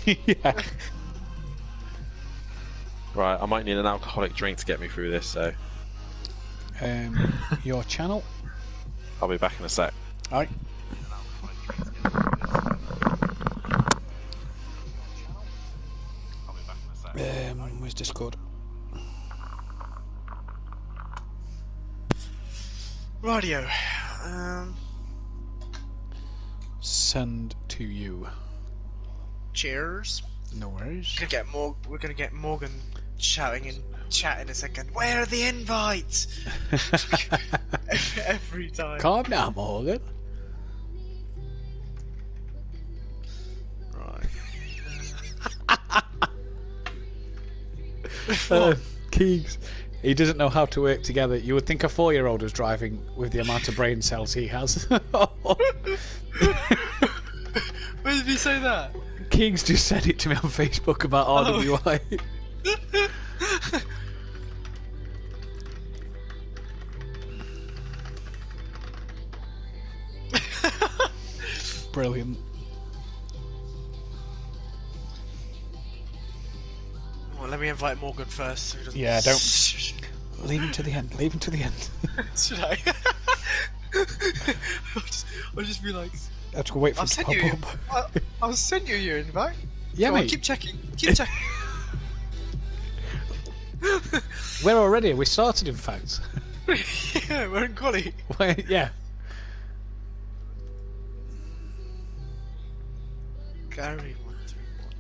Yeah. Right, I might need an alcoholic drink to get me through this, so Your channel. I'll be back in a sec. Alright. Where's Discord? Radio. Send to you. Cheers. No worries. We're gonna get Morgan shouting in chat in a second. Where are the invites? Every time. Calm down, Morgan. Right. Keegs. He doesn't know how to work together. You would think a 4-year-old was driving with the amount of brain cells he has. Where did he say that? Keegs just said it to me on Facebook about RWI. Brilliant. Well, let me invite Morgan first. So he doesn't... Yeah, don't. Leave him to the end. Leave him to the end. Should I? I'll just be like, Let's go wait for him to pop up. I'll send you your invite. Yeah, Come on, mate. keep checking. Keep checking. We're already. We started, in fact. Yeah, we're in quali. Yeah. Gary 131.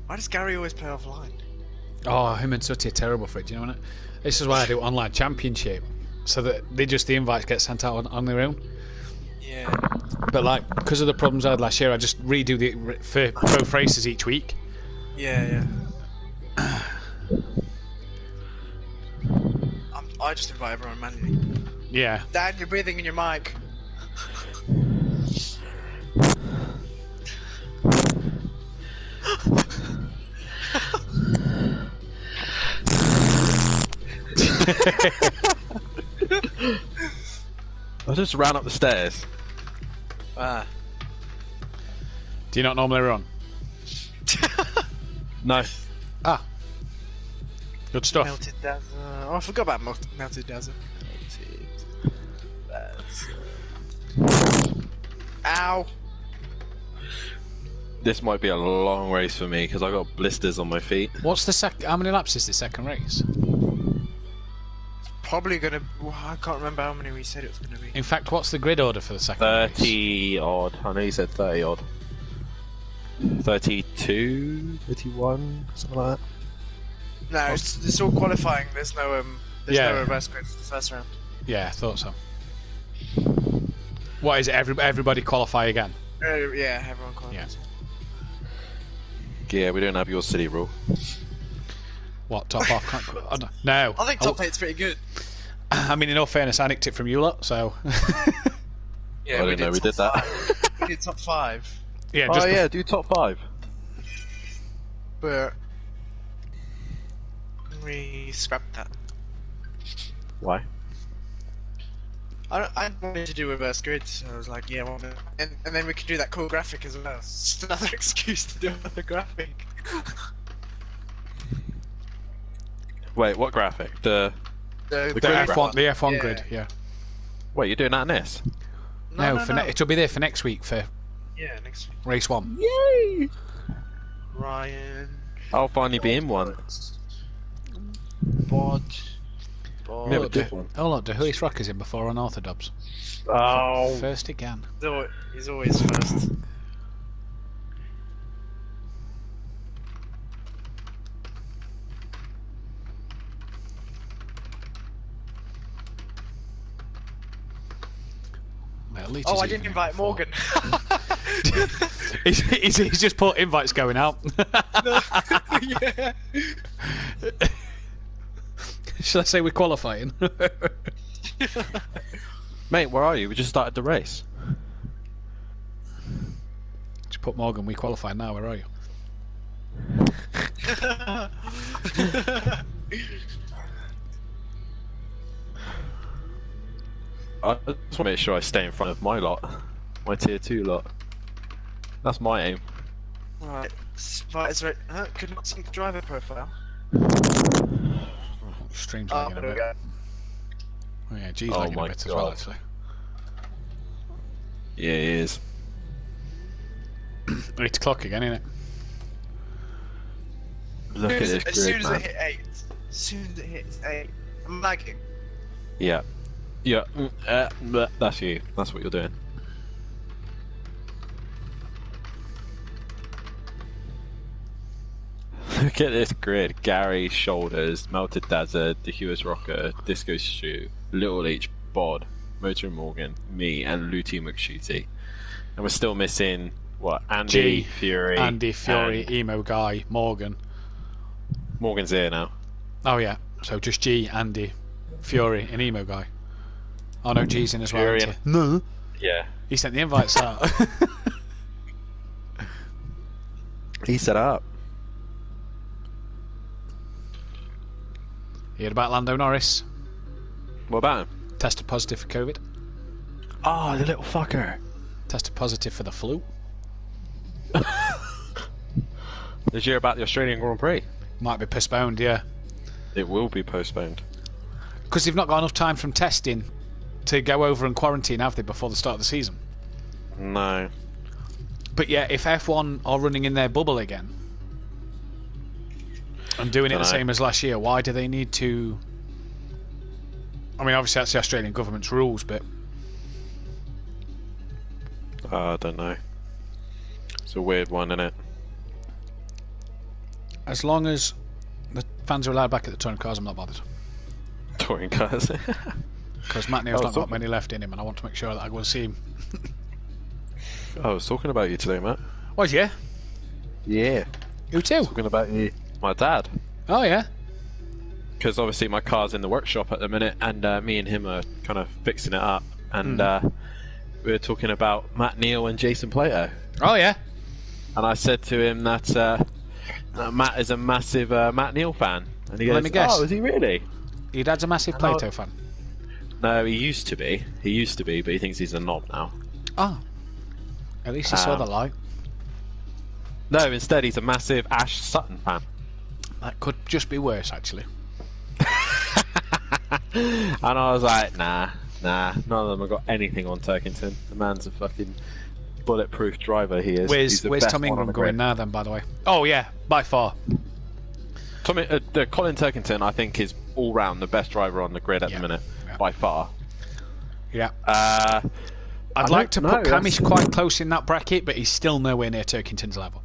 Why does Gary always play offline? Oh, him and Sutty are terrible for it. Do you know what? This is why I do online championship, so that the invites get sent out on their own. Yeah. But like, because of the problems I had last year, I just redo the both races each week. Yeah, yeah. I just invite everyone manually. Yeah. Dan, you're breathing in your mic. I just ran up the stairs. Ah. Do you not normally run? No. Ah. Good stuff. Melted Dazzle. Oh, I forgot about Melted Dazzle. Ow! This might be a long race for me because I got blisters on my feet. What's the how many laps is the second race? Probably gonna. Well, I can't remember how many we said it was gonna be. In fact, what's the grid order for the second race? 30 odd. I know you said 30 odd. 32, 31, something like that. No, it's all qualifying. There's no no reverse grid for the first round. Yeah, I thought so. What is it? Everybody qualify again? Yeah, everyone qualifies. Yeah, we don't have your city rule. What, top half? No. I think top 8's pretty good. I mean, in all fairness, I nicked it from you lot, so. Yeah, I didn't know we did that. We did top 5. Yeah, Oh just yeah, do top 5. But we scrapped that. Why? I wanted to do reverse grid, so I was like, yeah, well, and then we could do that cool graphic as well. It's just another excuse to do another graphic. Wait, what graphic? The The the grid F1, the F1 Yeah. grid, yeah. Wait, you're doing that in this? No, it'll be there for next week for Yeah, next week. race 1. Yay! Ryan. I'll finally be in one. Bod. Yeah, but this one. Oh look, the Huis Rock is in before Unorthodox. Oh. First again. He's always first. Well, at least Oh, he's I didn't even in invite before. Morgan. he's just put invites going out. Yeah. Shall I say we're qualifying? Mate, where are you? We just started the race. Just put Morgan, we qualified now, where are you? I just want to make sure I stay in front of my lot, my tier 2 lot. That's my aim. Right. Could not sync driver profile. Stream's Oh, lagging a there we bit. go. Oh yeah, G's Oh lagging a my bit as well, God. actually. Yeah, it is. 8 o'clock again, innit? Look at this As grid, soon as man. it hit 8. As soon as it hits 8. I'm lagging. Yeah. Yeah. That's you. That's what you're doing. Look at this grid. Gary, Shoulders, Melted Dazza, The Hewis Rocker, Disco Stew, Little H, Bod, Motor Morgan, me, and Looty McShooty. And we're still missing, what, Andy, G, Fury. Andy, Fury, and Emo Guy, Morgan. Morgan's here now. Oh yeah, so just G, Andy, Fury, and Emo Guy. Oh no, G's in as well. Fury Isn't he? No, Yeah. he sent the invites out. He set up. You heard about Lando Norris? What about him? Tested positive for COVID. Oh, the little fucker. Tested positive for the flu. Did you hear about the Australian Grand Prix? Might be postponed, yeah. It will be postponed. Because they've not got enough time from testing to go over and quarantine, have they, before the start of the season? No. But yeah, if F1 are running in their bubble again and doing it the same as last year, why do they need to... I mean, obviously that's the Australian government's rules, but... I don't know. It's a weird one, isn't it? As long as the fans are allowed back at the touring cars, I'm not bothered. Touring cars. Because Matt Neal's Oh, not so- got many left in him, and I want to make sure that I go and see him. I was talking about you today, Matt. Was you? Yeah. Who too? Talking about you. My dad. Oh yeah. Because obviously my car's in the workshop at the minute, and me and him are kind of fixing it up. And we were talking about Matt Neal and Jason Plato. Oh yeah. And I said to him that Matt is a massive Matt Neal fan. And he goes, Let me guess. "Oh, is he really?" Your dad's a massive Plato fan. No, he used to be. He used to be, but he thinks he's a knob now. Oh. At least he saw the light. No, instead he's a massive Ash Sutton fan. That could just be worse, actually. And I was like, nah, none of them have got anything on Turkington. The man's a fucking bulletproof driver, he is. He's Where's the best Tom one on Ingram the going grid. now then, by the way? Oh yeah, by far. Colin Turkington, I think, is all round the best driver on the grid at the minute, by far. Yeah. I I'd like to don't put know, Kamish quite close in that bracket, but he's still nowhere near Turkington's level.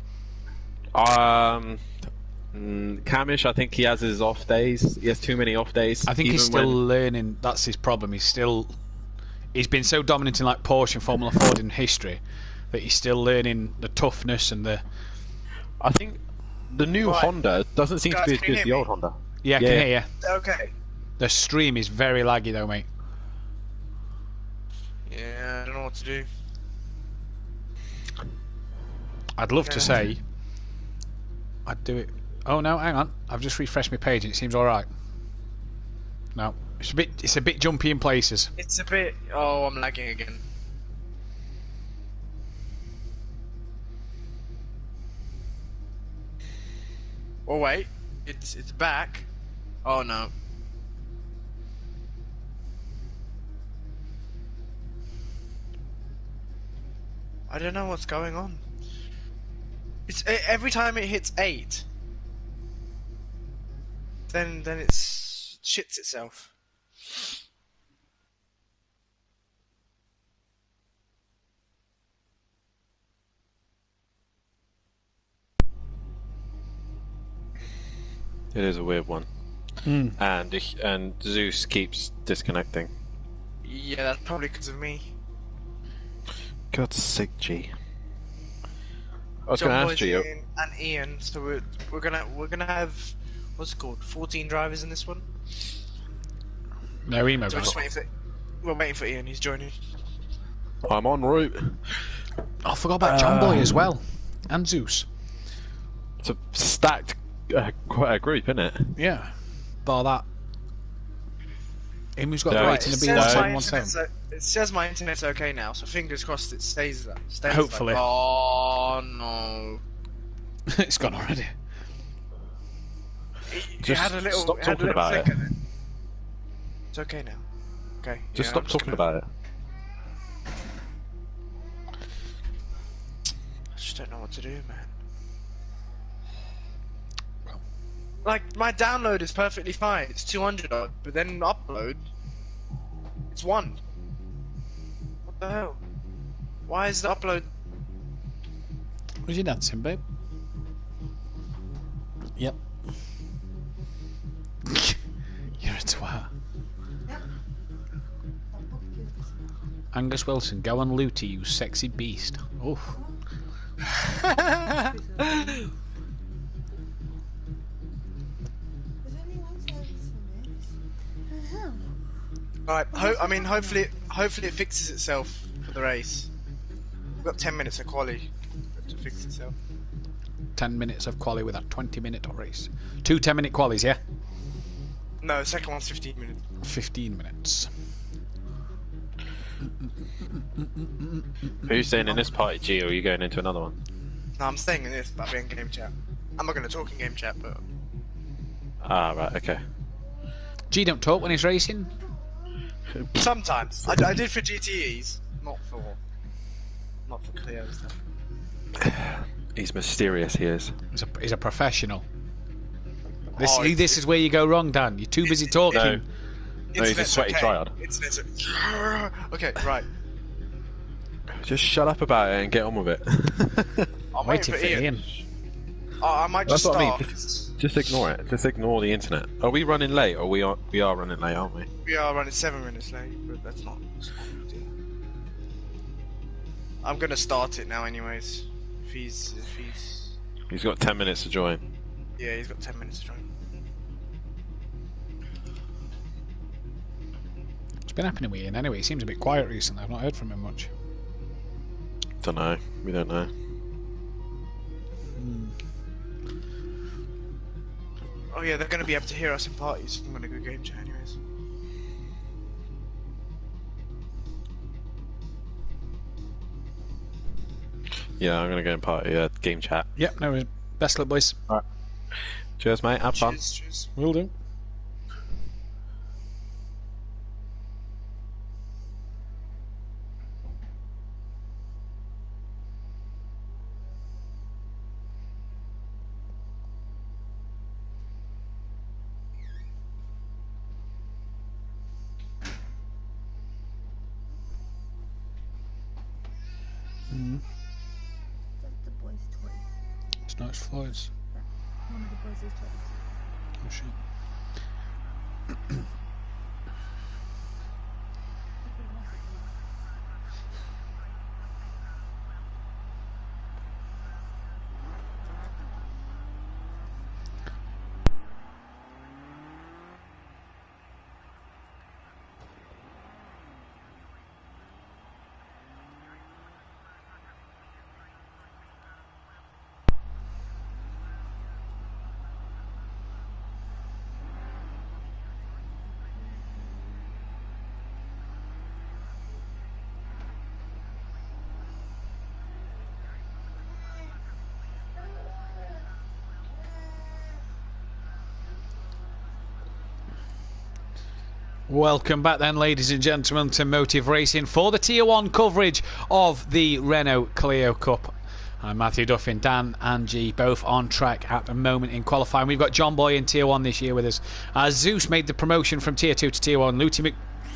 Kamish, I think he has his off days. He has too many off days. I think he's even still when- learning. That's his problem. He's been so dominant in like Porsche and Formula Ford in history that he's still learning the toughness and the. I think the new Right. Honda doesn't seem Guys, to be as can good you as the hear old me? Honda. Yeah, I can hear you. Okay. The stream is very laggy though, mate. Yeah, I don't know what to do. I'd love to Yeah. say I'd do it. Oh no, hang on. I've just refreshed my page and it seems all right. No, it's a bit jumpy in places. It's a bit. Oh, I'm lagging again. Oh wait, it's back. Oh no. I don't know what's going on. It's every time it hits 8, then it shits itself. It is a weird one. Mm. And Zeus keeps disconnecting. Yeah, that's probably because of me. God's sake, G. I was John going to Boy's ask you. in and Ian, so we're gonna have what's it called 14 drivers in this one. No emo. So we're guys. just waiting for Ian. He's joining. I'm en route. Oh, I forgot about John Boy as well, and Zeus. It's a stacked quite a group, isn't it? Yeah, bar that. Him who's got No, the right, rating it of says, my B1717. internet's, it says my internet's okay now, so fingers crossed it stays that. Stays Hopefully. Like, oh no. It's gone already. It Just had a little, stop it had a talking little about flicker it. then. It's okay now. Okay. Just yeah, stop I'm talking gonna- about it. I just don't know what to do, man. Like, my download is perfectly fine. It's 200 odd, but then upload, it's 1. What the hell? Why is the upload... Was you dancing, babe? Yep. You're a twat. Angus Wilson, go on Looty, you sexy beast. Oof. Alright, I mean, hopefully it fixes itself for the race. We've got 10 minutes of quali to fix itself. 10 minutes of quali with a 20-minute race. 2 10-minute qualies, yeah? No, the second one's 15 minutes. 15 minutes. Who's staying in this party, G, or are you going into another one? No, I'm staying in this, but I'll be in game chat. I'm not going to talk in game chat, but... Ah, right, okay. G don't talk when he's racing. Sometimes. I did for GTEs, not for Clio stuff. He's mysterious, he is. He's a professional. This, Oh, this is where you go wrong, Dan. You're too busy talking. No, he's a Internet's sweaty tryhard. Internet's okay, right. Just shut up about it and get on with it. I'm Waiting for Ian. I might just That's what I start. mean. Just ignore it. Just ignore the internet. Are we running late? Or we are running late, aren't we? We are running 7 minutes late, but that's not a big deal. I'm gonna start it now, anyways. If he's He's got 10 minutes to join. yeah, he's got 10 minutes to join. What's been happening with Ian anyway? He seems a bit quiet recently. I've not heard from him much. Don't know. We don't know. Oh yeah, they're gonna be able to hear us in parties. I'm gonna go game chat, anyways. Yeah, I'm gonna go and party. Game chat. Yep, no worries. Best luck, boys. Cheers, mate. Have fun. Cheers. Will do. That's the boy's toy. It's not Floyd's. One of the boys' toys. Oh shit. Welcome back then, ladies and gentlemen, to Motive Racing for the Tier 1 coverage of the Renault Clio Cup. I'm Matthew Duffin, Dan and G, both on track at the moment in qualifying. We've got John Boy in Tier 1 this year with us. Zeus made the promotion from Tier 2 to Tier 1. Looty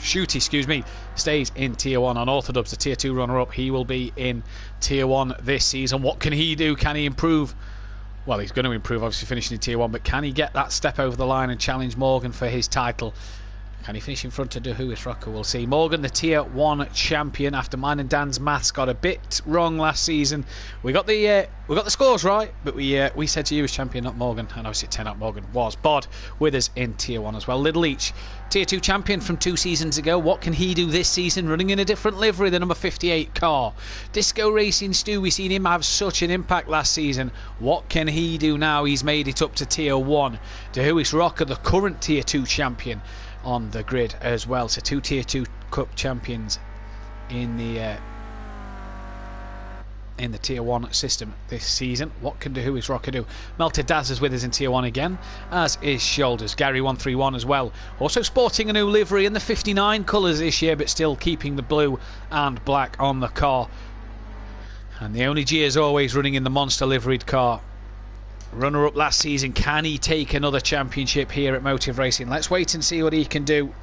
McShooty, stays in Tier 1. On Orthodubs, the Tier 2 runner-up, he will be in Tier 1 this season. What can he do? Can he improve? Well, he's going to improve, obviously, finishing in Tier 1, but can he get that step over the line and challenge Morgan for his title? Can he finish in front of DeHuis Rocker? We'll see. Morgan, the Tier 1 champion, after mine and Dan's maths got a bit wrong last season. We got the scores right, but we said to you as champion, not Morgan, and obviously it turned out Morgan was. Bod with us in Tier 1 as well. Little Each, Tier 2 champion from 2 seasons ago. What can he do this season, running in a different livery, the number 58 car? Disco Racing Stu, we've seen him have such an impact last season. What can he do now? He's made it up to Tier 1. DeHuis Rocker, the current Tier 2 champion. on the grid as well. So 2 Tier 2 Cup champions in the Tier 1 system this season. What can Who is Rocker do? Melted Daz is with us in Tier 1 again, as is Shoulders. Gary 131 as well. Also sporting a new livery in the 59 colours this year, but still keeping the blue and black on the car. And the only G is always running in the monster liveried car. Runner-up last season, can he take another championship here at Motive Racing? Let's wait and see what he can do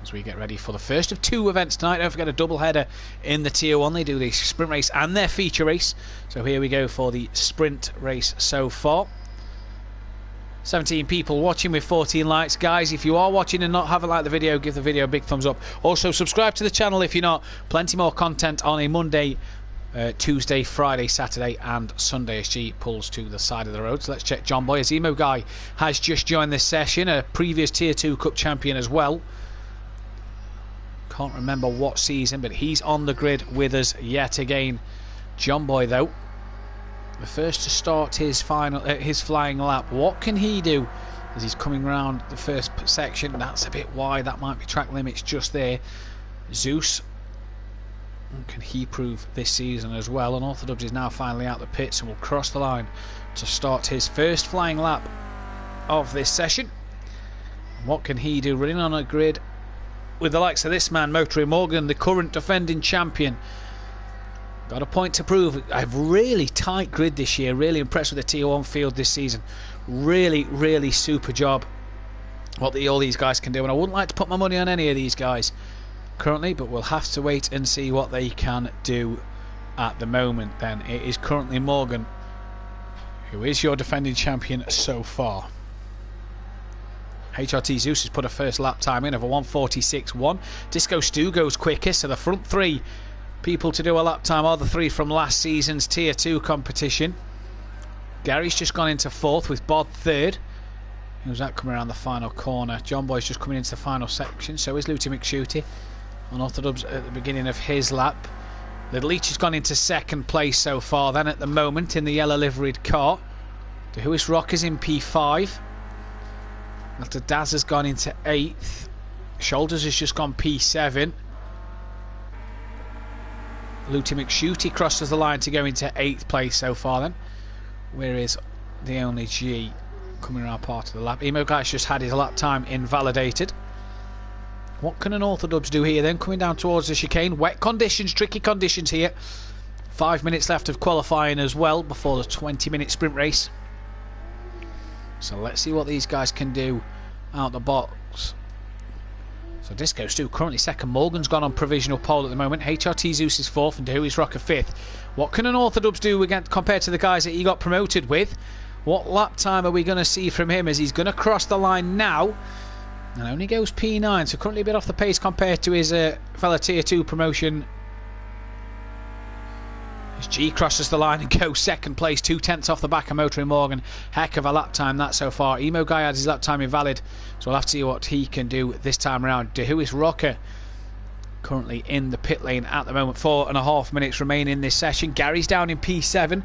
as we get ready for the first of 2 events tonight. Don't forget a double header in the Tier 1. They do the sprint race and their feature race. So here we go for the sprint race so far. 17 people watching with 14 likes. Guys, if you are watching and haven't liked the video, give the video a big thumbs up. Also subscribe to the channel if you're not. Plenty more content on a Monday, Tuesday, Friday, Saturday and Sunday as G pulls to the side of the road. So let's check John Boy. Emo Guy has just joined this session, a previous Tier 2 Cup champion as well. Can't remember what season, but he's on the grid with us yet again. John Boy, though, the first to start his flying lap. What can he do as he's coming round the first section? That's a bit wide. That might be track limits just there. Zeus, what can he prove this season as well? And Orthodox is now finally out the pits and will cross the line to start his first flying lap of this session. What can he do running on a grid with the likes of this man, Motory Morgan, the current defending champion? Got a point to prove. A really tight grid this year. Really impressed with the Tier 1 field this season. Really super job what all these guys can do. And I wouldn't like to put my money on any of these guys currently, but we'll have to wait and see what they can do at the moment. Then it is currently Morgan who is your defending champion so far. HRT Zeus has put a first lap time in of a 1:46.1. Disco Stu goes quickest, so the front 3 people to do a lap time are the 3 from last season's Tier 2 competition. Gary's just gone into 4th with Bod 3rd. Who's that coming around the final corner? John Boy's just coming into the final section, so is Looty McShooty on Orthodox at the beginning of his lap. Little Leach has gone into 2nd place so far then at the moment in the yellow liveried car. The Whois Rock is in P5. After Daz has gone into 8th. Shoulders has just gone P7. Looty McShooty crosses the line to go into 8th place so far then. Where is the only G coming around part of the lap? Emo Guy's just had his lap time invalidated. What can an Orthodubs do here then? Coming down towards the chicane. Wet conditions, tricky conditions here. 5 minutes left of qualifying as well before the 20-minute sprint race. So let's see what these guys can do out the box. So Disco Stu currently 2nd. Morgan's gone on provisional pole at the moment. HRT Zeus is 4th and Whois Rocker 5th. What can an Orthodubs do again compared to the guys that he got promoted with? What lap time are we going to see from him as he's going to cross the line now? And only goes P9, so currently a bit off the pace compared to his fellow Tier 2 promotion. As G crosses the line and goes 2nd place, 2/10 off the back of Motory Morgan. Heck of a lap time that so far. Emo Guy had his lap time invalid, so we'll have to see what he can do this time around. Whois Rocker currently in the pit lane at the moment. 4.5 minutes remain in this session. Gary's down in P7.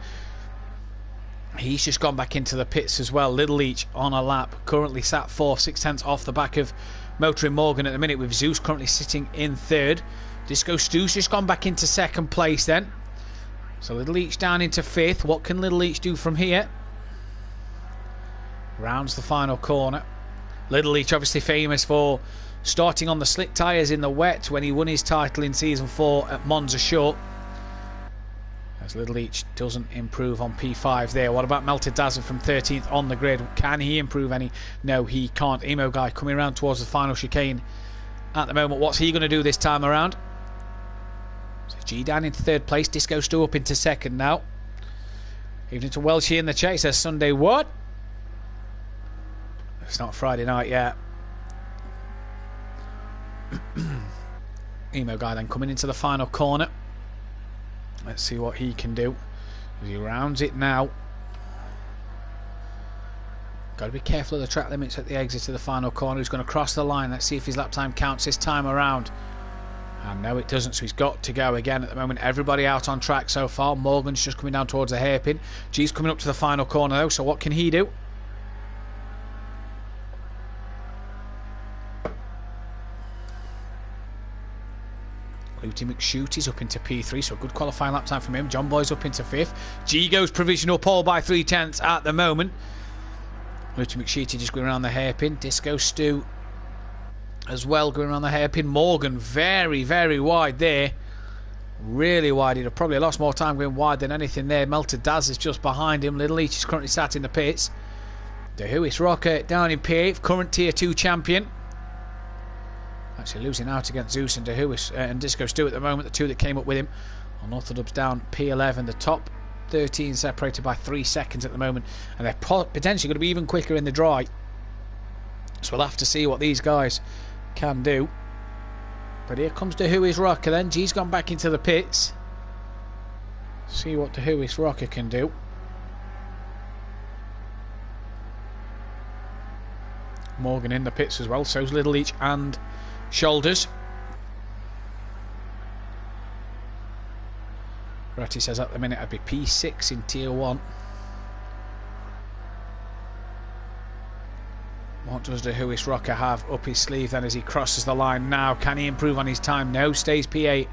He's just gone back into the pits as well. Little Leach on a lap, currently sat 4th, 6/10 off the back of Motory Morgan at the minute, with Zeus currently sitting in 3rd. Disco Stu's just gone back into 2nd place then. So Little Leach down into 5th. What can Little Leach do from here? Rounds the final corner. Little Leach obviously famous for starting on the slick tyres in the wet when he won his title in Season 4 at Monza Short. As Little Leach doesn't improve on P5 there. What about Melted Dazzle from 13th on the grid? Can he improve any? No, he can't. Emo Guy coming around towards the final chicane at the moment. What's he going to do this time around? So G down into 3rd place. Disco Stu up into 2nd now. Evening to Welshie in the chase. Says Sunday what? It's not Friday night yet. Emo Guy then coming into the final corner. Let's see what he can do. He rounds it now. Got to be careful of the track limits at the exit to the final corner. He's going to cross the line. Let's see if his lap time counts this time around. And no, it doesn't, so he's got to go again at the moment. Everybody out on track so far. Morgan's just coming down towards the hairpin. G's coming up to the final corner though, so what can he do? Looty McShootie's up into P3, so a good qualifying lap time from him. John Boy's up into 5th. G goes provisional pole by 3/10 at the moment. Looty McShootie just going around the hairpin. Disco Stu as well going around the hairpin. Morgan very, very wide there. Really wide. He'd have probably lost more time going wide than anything there. Melted Daz is just behind him. Little Leach is currently sat in the pits. The Huis Rocker down in P8, current Tier 2 champion. Actually losing out against Zeus and DeHuis and Disco Stu at the moment, the two that came up with him. Unorthodox down P11, the top 13 separated by 3 seconds at the moment, and they're potentially going to be even quicker in the dry. So we'll have to see what these guys can do. But here comes DeHuis Rocker then. G's gone back into the pits. See what DeHuis Rocker can do. Morgan in the pits as well, so's Little Leach and Shoulders. Ratty says at the minute I'd be P6 in Tier 1. What does the Huis Rocker have up his sleeve then as he crosses the line now? Can he improve on his time? No, stays P8.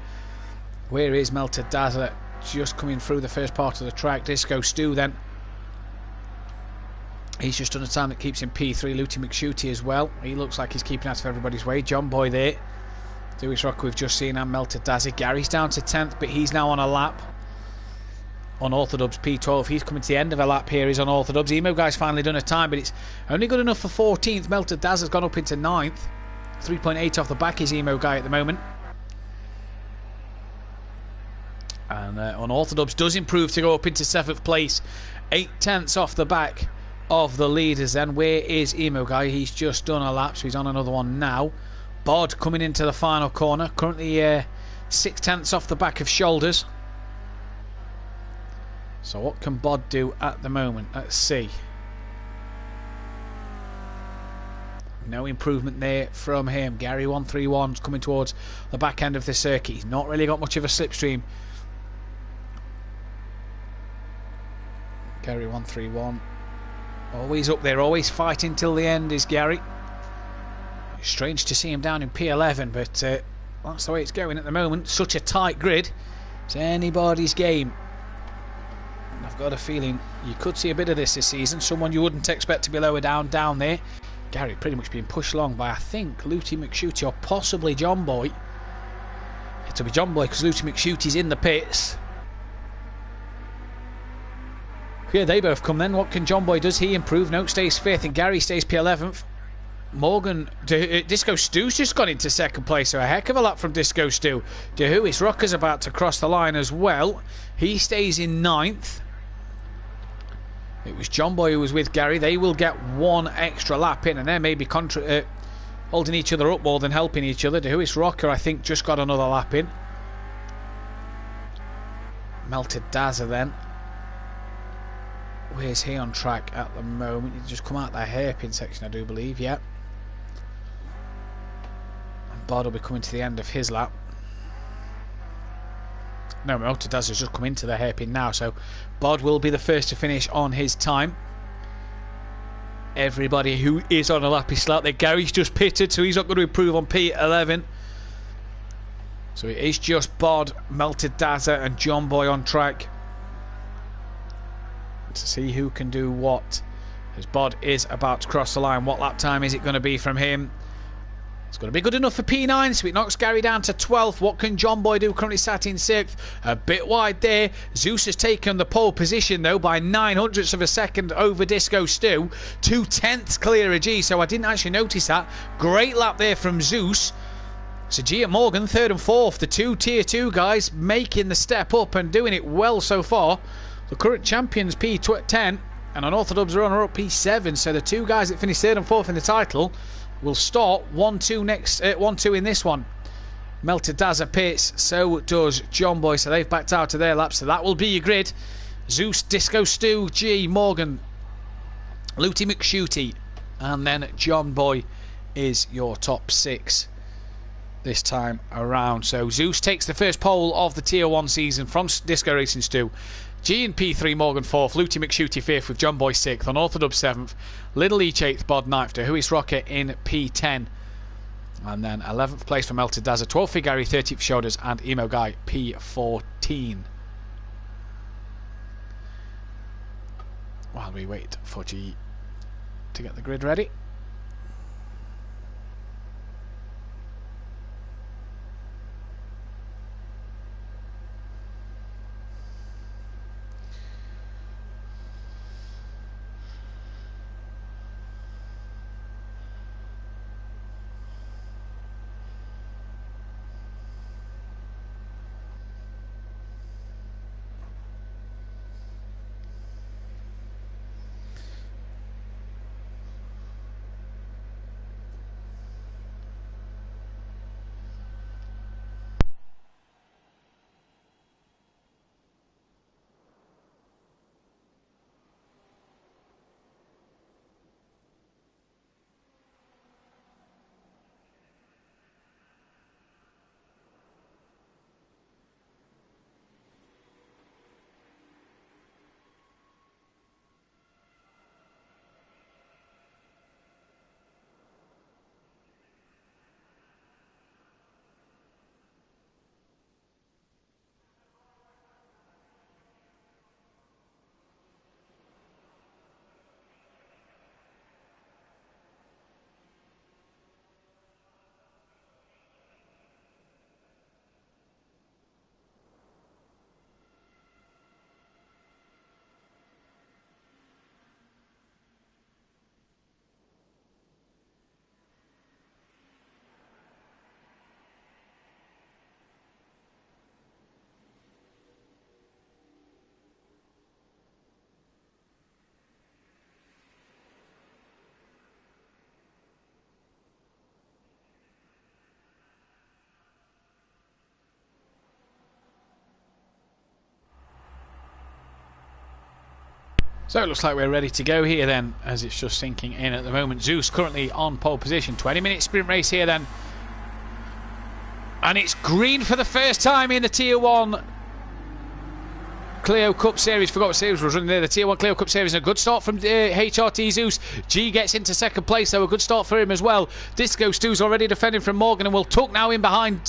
Where is Melted Dazzler? Just coming through the first part of the track. Disco Stu then. He's just done a time that keeps him P3. Looty McShootie as well. He looks like he's keeping out of everybody's way. John Boy there. Huis Rocker we've just seen and Melted Dazzler. Gary's down to 10th, but he's now on a lap. Unorthodox P12. He's coming to the end of a lap here. He's Unorthodox. Emo Guy's finally done a time, but it's only good enough for 14th. Melted Daz has gone up into 9th. 3.8 off the back is Emo Guy at the moment. And Unorthodox does improve to go up into 7th place. 8/10 off the back of the leaders then. Where is Emo Guy? He's just done a lap, so he's on another one now. Bod coming into the final corner. Currently 6/10 off the back of Shoulders. So what can Bod do at the moment? Let's see. No improvement there from him. Gary 131's coming towards the back end of the circuit. He's not really got much of a slipstream. Gary 131. Always up there, always fighting till the end is Gary. Strange to see him down in P11, but that's the way it's going at the moment. Such a tight grid. It's anybody's game. And I've got a feeling you could see a bit of this season. Someone you wouldn't expect to be lower down there. Gary pretty much being pushed along by, I think, Looty McShootie or possibly John Boy. It'll be John Boy because Looty McShootie's in the pits. Here they both come then. What can John Boy? Does he improve? No, stays 5th and Gary stays P11th. Morgan, Disco Stu's just gone into 2nd place, so a heck of a lap from Disco Stu. DeHuis Rocker's about to cross the line as well. He stays in 9th. It was John Boy who was with Gary. They will get one extra lap in, and they're maybe holding each other up more than helping each other. DeHuis Rocker, I think, just got another lap in. Melted Dazzler then. Where's he on track at the moment? He's just come out the hairpin section, I do believe, yeah. And Bod will be coming to the end of his lap. No, Melted Dazzler's just come into the hairpin now, so Bod will be the first to finish on his time. Everybody who is on a lap is out there. Gary's just pitted, so he's not going to improve on P11. So it is just Bod, Melted Dazzler and John Boy on track to see who can do what, as Bod is about to cross the line. What lap time is it going to be from him? It's going to be good enough for P9, so it knocks Gary down to 12th. What can John Boy do? Currently sat in 6th. A bit wide there. Zeus has taken the pole position, though, by 900ths of a second over Disco Stu. 2/10 clear of G, so I didn't actually notice that. Great lap there from Zeus. So G and Morgan, 3rd and 4th. The two Tier 2 guys making the step up and doing it well so far. The current champions P10 and Unorthodox runner-up P7. So the two guys that finished 3rd and 4th in the title will start 1-2 next, 1-2 in this one. Melted Dazzler pits, so does John Boy. So they've backed out of their laps. So that will be your grid. Zeus, Disco Stu, G, Morgan, Looty McShootie, and then John Boy is your top 6 this time around. So Zeus takes the first pole of the Tier 1 season from Disco Racing Stu. G in P3, Morgan 4th, Looty McShootie 5th with John Boy 6th, Unorthodox 7th, Little Each 8th, Bod 9th, DeHuis Rocker in P10. And then 11th place for Melted Dazzler, 12th for Gary, 13th for Shoulders, and Emo Guy P14. While we wait for G to get the grid ready. So it looks like we're ready to go here then, as it's just sinking in at the moment. Zeus currently on pole position. 20-minute sprint race here then. And it's green for the first time in the Tier 1 Clio Cup Series. Forgot what series was running there. The Tier 1 Clio Cup Series. A good start from HRT Zeus. G gets into second place, so a good start for him as well. Disco Stu's already defending from Morgan and will tuck now in behind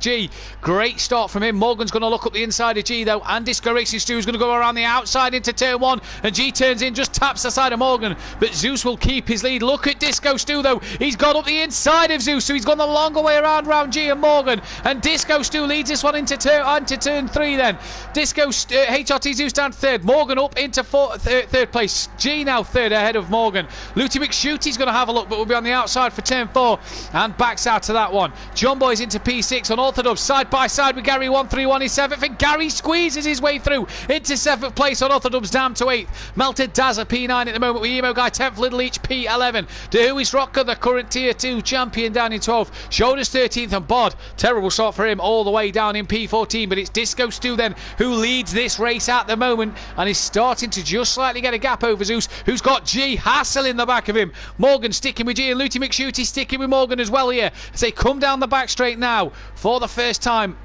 G. Great start from him. Morgan's going to look up the inside of G though, and Disco Racing Stu is going to go around the outside into turn 1, and G turns in, just taps the side of Morgan, but Zeus will keep his lead. Look at Disco Stu though, he's got up the inside of Zeus, so he's gone the longer way around G and Morgan, and Disco Stu leads this one into turn 3 then. HRT Zeus down to third, Morgan up into third place, G now third ahead of Morgan. Looty McShooty's going to have a look, but will be on the outside for turn 4 and backs out to that one. John Boy's into P6 on Orthodox, side by side with Gary 131 is 7th, and Gary squeezes his way through into 7th place on Orthodox, down to 8th. Melted Dazzler P9 at the moment with Emo Guy 10th, Little Each P11. Dehuis Rocker, the current Tier 2 champion, down in 12th. Shoulders 13th, and Bod, terrible start for him, all the way down in P14, but it's Disco Stu then who leads this race at the moment and is starting to just slightly get a gap over Zeus, who's got G Hassel in the back of him. Morgan sticking with G, and Looty McShooty sticking with Morgan as well here as they come down the back straight now for the first time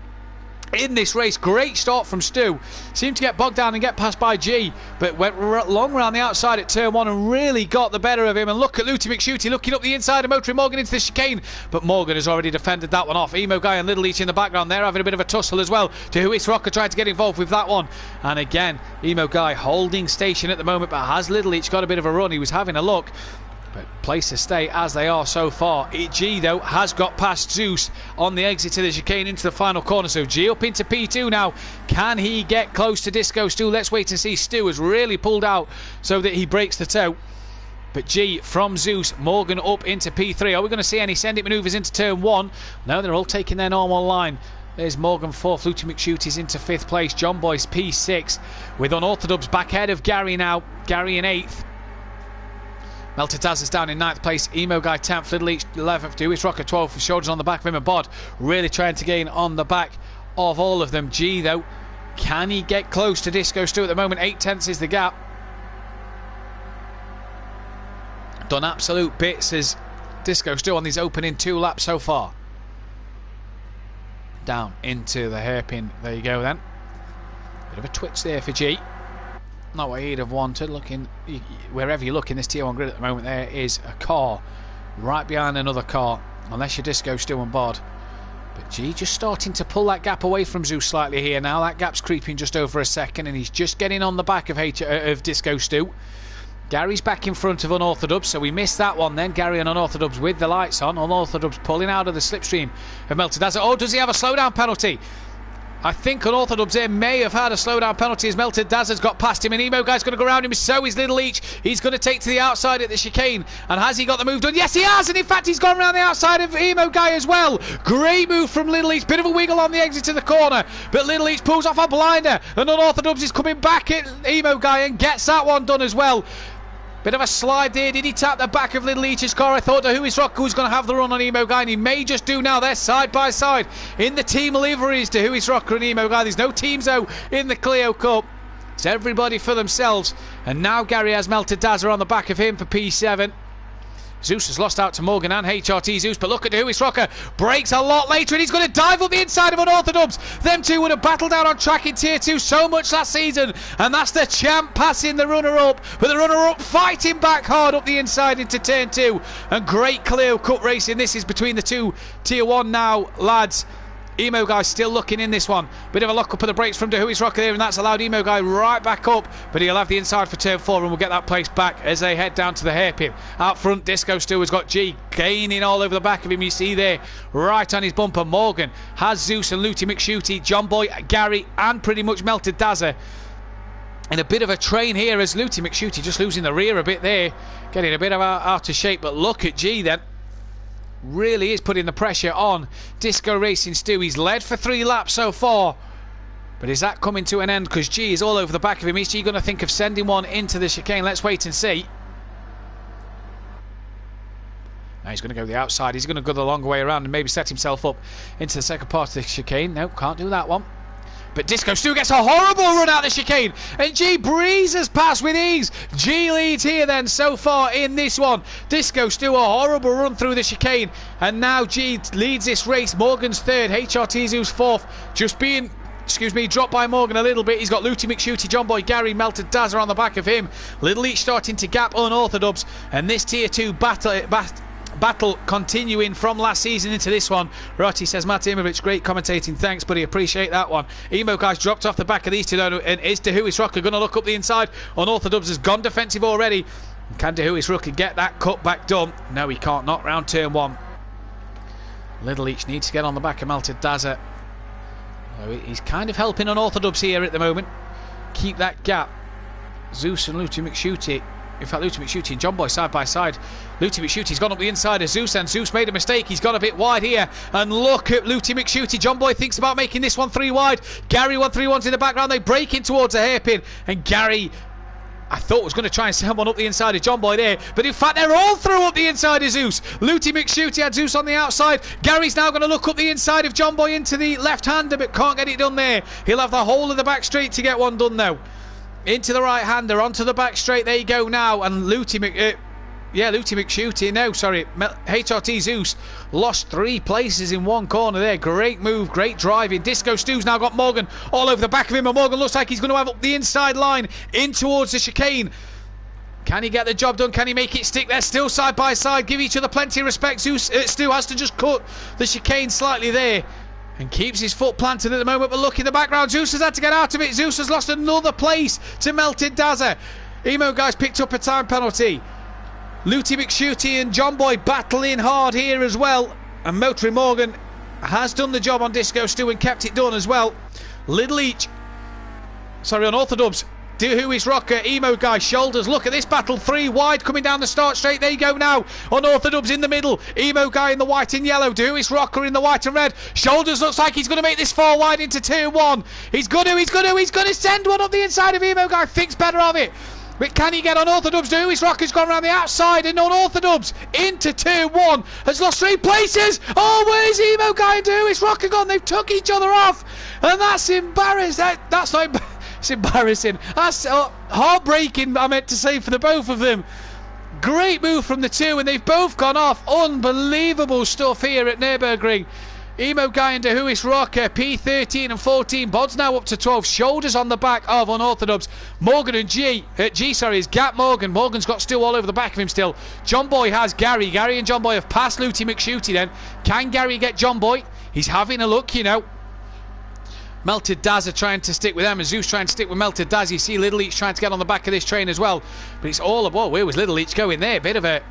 in this race. Great start from Stu. Seemed to get bogged down and get past by G, but went long round the outside at turn 1 and really got the better of him. And look at Looty McShooty looking up the inside of Motoring Morgan into the chicane, but Morgan has already defended that one off. Emo Guy and Little Each in the background, they're having a bit of a tussle as well. Dehuis Rocker tried to get involved with that one, and again Emo Guy holding station at the moment, but has Little Each got a bit of a run? He was having a look, but place to stay as they are so far. G though has got past Zeus on the exit to the chicane into the final corner, so G up into P2 now. Can he get close to Disco Stu? Let's wait and see. Stu has really pulled out so that he breaks the toe, but G from Zeus. Morgan up into P3. Are we going to see any send it manoeuvres into turn 1? No, they're all taking their normal line. There's Morgan 4th, Looty McShooty's into 5th place, John Boy's P6 with Unorthodox back ahead of Gary now. Gary in 8th. Melted Dazzler's down in 9th place, Emo Guy 10th, Little Each 11th, Dehuis Rocker 12th with shoulders on the back of him, and Bod really trying to gain on the back of all of them. G though, can he get close to Disco Stu at the moment? 8/10 is the gap. Done absolute bits as Disco Stu on these opening 2 laps so far. Down into the hairpin, there you go then. Bit of a twitch there for G. Not what he'd have wanted. Looking wherever you look in this Tier 1 grid at the moment, there is a car right behind another car Unless you're Disco Stu and Bod. But G just starting to pull that gap away from Zeus slightly here now. That gap's creeping just over a second, and he's just getting on the back of Disco Stu. Gary's back in front of Unorthodox, so we missed that one then. Gary and Unorthodox with the lights on. Unorthodox pulling out of the slipstream of Melted Dazzle. Oh, does he have a slowdown penalty? I think Unorthodox here may have had a slowdown penalty as Melted Dazzle's got past him, and Emo Guy's going to go around him. So is Little Leech. He's going to take to the outside at the chicane. And has he got the move done? Yes, he has. And in fact, he's gone around the outside of Emo Guy as well. Great move from Little Leech. Bit of a wiggle on the exit to the corner. But Little Leech pulls off a blinder. And Unorthodox is coming back at Emo Guy and gets that one done as well. Bit of a slide there. Did he tap the back of Little Leech's car? I thought Whois Rock was going to have the run on Emo Guy, and he may just do now. They're side by side in the team liveries to Whois Rocker and Emo Guy. There's no teams though in the Clio Cup. It's everybody for themselves. And now Gary has Melted Dazzler on the back of him for P7. Zeus has lost out to Morgan and HRT Zeus, but look at Whois Rocker. Breaks a lot later, and he's going to dive up the inside of Unorthodox. Them two would have battled out on track in Tier 2 so much last season, and that's the champ passing the runner-up, but the runner-up fighting back hard up the inside into Turn 2. And great Clio Cup racing. This is between the two Tier 1 now lads. Emo Guy still looking in this one. Bit of a lock up of the brakes from Whois Rocker there, and that's allowed Emo Guy right back up. But he'll have the inside for Turn 4, and we'll get that place back as they head down to the hairpin. Out front, Disco Stu has got G gaining all over the back of him. You see there, right on his bumper. Morgan has Zeus and Looty McShooty, John Boy, Gary, and pretty much Melted Dazzler. In a bit of a train here as Looty McShooty just losing the rear a bit there. Getting a bit of out of shape, but look at G then. Really is putting the pressure on Disco Racing Stu. He's led for 3 laps so far, but is that coming to an end? Because G is all over the back of him. Is G going to think of sending one into the chicane? Let's wait and see. Now he's going to go the outside. He's going to go the long way around and maybe set himself up into the second part of the chicane. No, can't do that one. But Disco Stu gets a horrible run out the chicane, and G breezes past with ease. G leads here then so far in this one. Disco Stu a horrible run through the chicane, and now G leads this race. Morgan's third, HRT Zeus fourth, just being dropped by Morgan a little bit. He's got Looty McShooty, John Boy, Gary, Melted Dazzler on the back of him. Little Leech starting to gap Unorthodox, and this Tier 2 battle continuing from last season into this one. Rotty says, Matt Imovich, great commentating, thanks buddy, appreciate that one. Emo Guy's dropped off the back of these two though, and is Whois Rocker going to look up the inside? Unorthodox has gone defensive already. Can Whois Rocker get that cut back done? No, he can't, not round Turn 1. Little Leech needs to get on the back of Melted Dazzler. He's kind of helping Unorthodox here at the moment. Keep that gap. Zeus and Looty McShooty. In fact, Looty McShooty and John Boy side by side. Looty McShooty's gone up the inside of Zeus, and Zeus made a mistake. He's got a bit wide here. And look at Looty McShooty. John Boy thinks about making this one 3 wide. Gary 131's in the background. They break in towards a hairpin. And Gary, I thought, was going to try and send one up the inside of John Boy there. But in fact, they're all through up the inside of Zeus. Looty McShooty had Zeus on the outside. Gary's now going to look up the inside of John Boy into the left-hander, but can't get it done there. He'll have the whole of the back straight to get one done, though. Into the right-hander, onto the back straight. There you go now. And Looty McShooty. No, sorry. HRT Zeus lost 3 places in one corner there. Great move, great driving. Disco Stu's now got Morgan all over the back of him. And Morgan looks like he's going to have up the inside line in towards the chicane. Can he get the job done? Can he make it stick? They're still side by side. Give each other plenty of respect. Stu has to just cut the chicane slightly there. And keeps his foot planted at the moment, but look in the background. Zeus has had to get out of it. Zeus has lost another place to Melted Dazzler. Emo Guy's picked up a time penalty. Looty McShooty and John Boy battling hard here as well. And Motory Morgan has done the job on Disco Stu and kept it done as well. Little Leech, Unorthodox. Whois Rocker, Emo Guy, shoulders. Look at this battle. 3 wide coming down the start straight. There you go now. Unorthodox in the middle. Emo Guy in the white and yellow. Whois Rocker in the white and red. Shoulders looks like he's going to make this 4 wide into Tier 1. He's going to send one up the inside of Emo Guy. Thinks better of it. But can he get Unorthodox? Whois Rocker's gone around the outside, and Unorthodox into Tier 1 has lost 3 places. Oh, where's Emo Guy and Whois Rocker gone? They've took each other off, and that's embarrassing. That's not. It's embarrassing. That's heartbreaking, I meant to say, for the both of them. Great move from the two, and they've both gone off. Unbelievable stuff here at Nürburgring. Emo Guy and Dehuis Rocker, P13 and 14. Bod's now up to 12. Shoulders on the back of Unorthodox. Morgan and G is Gap Morgan. Morgan's got Stu all over the back of him still. John Boy has Gary. Gary and John Boy have passed Looty McShooty then. Can Gary get John Boy? He's having a look, you know. Melted Daz are trying to stick with them, and Zeus trying to stick with Melted Daz. You see Little Each trying to get on the back of this train as well. But it's all about, where was Little Each going there? Bit of a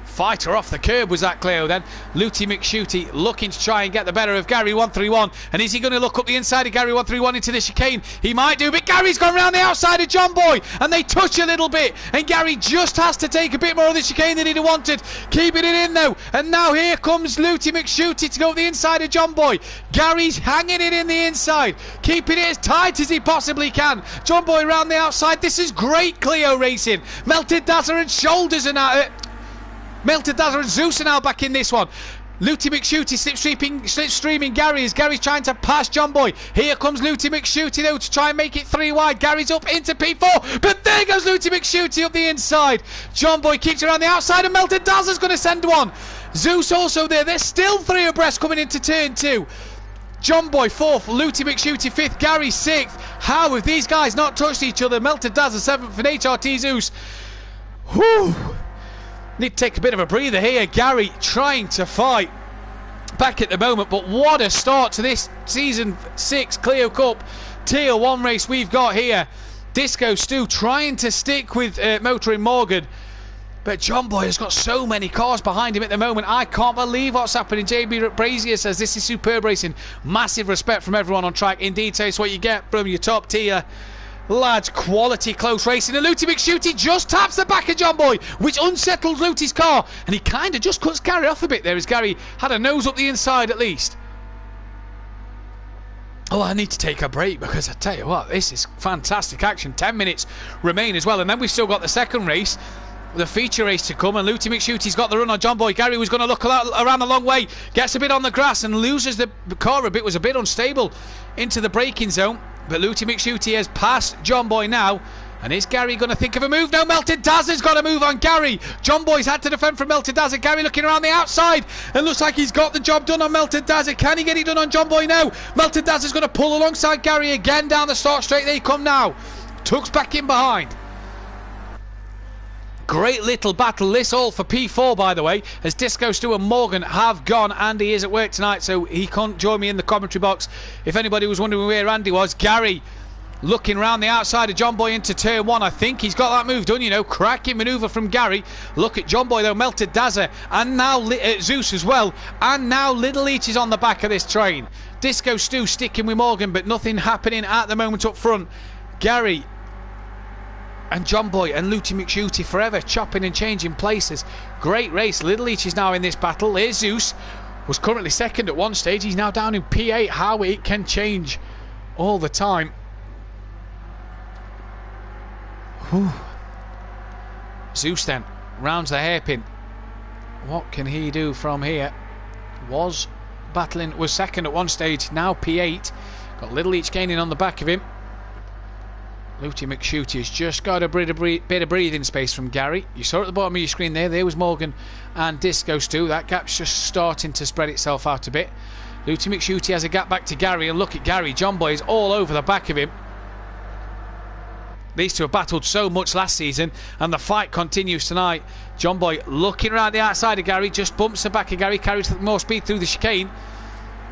fighter off the curb was that Cleo then. Looty McShooty looking to try and get the better of Gary 131. And is he going to look up the inside of Gary 131 into the chicane? He might do, but Gary's gone around the outside of John Boy and they touch a little bit. And Gary just has to take a bit more of the chicane than he'd wanted. Keeping it in though. And now here comes Looty McShooty to go up the inside of John Boy. Gary's hanging it in the inside, keeping it as tight as he possibly can. John Boy around the outside. This is great Cleo racing. Melted Dazzler and Shoulders are now... Melted Dazzler and Zeus are now back in this one. Looty McShooty slipstreaming Gary as Gary's trying to pass John Boy. Here comes Looty McShooty though to try and make it 3 wide. Gary's up into P4, but there goes Looty McShooty up the inside. John Boy keeps around the outside and Melted Dazzler's going to send one. Zeus also there. There's still 3 abreast coming into turn 2. John Boy 4th, Looty McShooty 5th, Gary 6th. How have these guys not touched each other? Melted Dazzler 7th and HRT Zeus. Whew. Need to take a bit of a breather here. Gary trying to fight back at the moment, but what a start to this Season 6 Clio Cup Tier 1 race we've got here. Disco Stu trying to stick with Motoring Morgan, but John Boy has got so many cars behind him at the moment. I can't believe what's happening. JB Brazier says this is superb racing. Massive respect from everyone on track. Indeed, so it's what you get from your top tier lads. Quality close racing, and Looty McShooty just taps the back of John Boy, which unsettles Looty's car, and he kind of just cuts Gary off a bit there as Gary had a nose up the inside at least. Oh, I need to take a break because I tell you what, this is fantastic action. 10 minutes remain as well, and then we've still got the second race, the feature race to come, and Looty McShooty's got the run on John Boy. Gary was going to look around the long way, gets a bit on the grass and loses the car a bit, was a bit unstable into the braking zone. But Looty McShooty has passed John Boy now. And is Gary going to think of a move? No, Melted Dazzler's got a move on Gary. John Boy's had to defend from Melted Dazzler. Gary looking around the outside. And looks like he's got the job done on Melted Dazzler. Can he get it done on John Boy? No. Melted Dazzler's going to pull alongside Gary again down the start straight. They come now. Tuck's back in behind. Great little battle. This all for P4, by the way, as Disco Stu and Morgan have gone. Andy is at work tonight, so he can't join me in the commentary box. If anybody was wondering where Andy was, Gary looking round the outside of John Boy into turn 1. I think he's got that move done, you know. Cracking manoeuvre from Gary. Look at John Boy though, Melted Dazzler, and now Zeus as well. And now Little Each is on the back of this train. Disco Stu sticking with Morgan, but nothing happening at the moment up front. Gary and John Boy and Looty McShooty forever chopping and changing places. Great race. Little Each is now in this battle. Here's Zeus, was currently second at one stage. He's now down in P8. How it can change all the time. Whew. Zeus then rounds the hairpin. What can he do from here? Was second at one stage, now P8. Got Little Each gaining on the back of him. Looty McShooty has just got a bit of breathing space from Gary. You saw at the bottom of your screen there was Morgan and Disco Stu. That gap's just starting to spread itself out a bit. Looty McShooty has a gap back to Gary, and look at Gary. John Boy is all over the back of him. These two have battled so much last season, and the fight continues tonight. John Boy looking around the outside of Gary, just bumps the back of Gary, carries more speed through the chicane.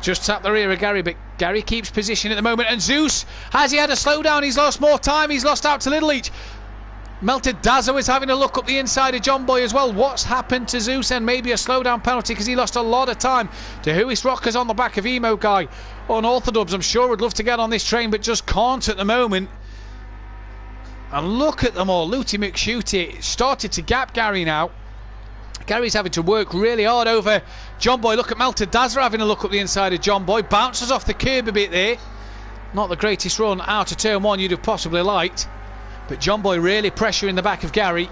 Just tap the rear of Gary, but Gary keeps position at the moment. And Zeus, has he had a slowdown? He's lost more time. He's lost out to Little Each. Melted Dazzler is having a look up the inside of John Boy as well. What's happened to Zeus? And maybe a slowdown penalty because he lost a lot of time. Dehuis Rockers on the back of Emo Guy. Unorthodox, I'm sure would love to get on this train, but just can't at the moment. And look at them all. Looty McShooty started to gap Gary now. Gary's having to work really hard over John Boy. Look at Melted Dazzler having a look up the inside of John Boy. Bounces off the curb a bit there. Not the greatest run out of turn 1 you'd have possibly liked. But John Boy really pressuring the back of Gary.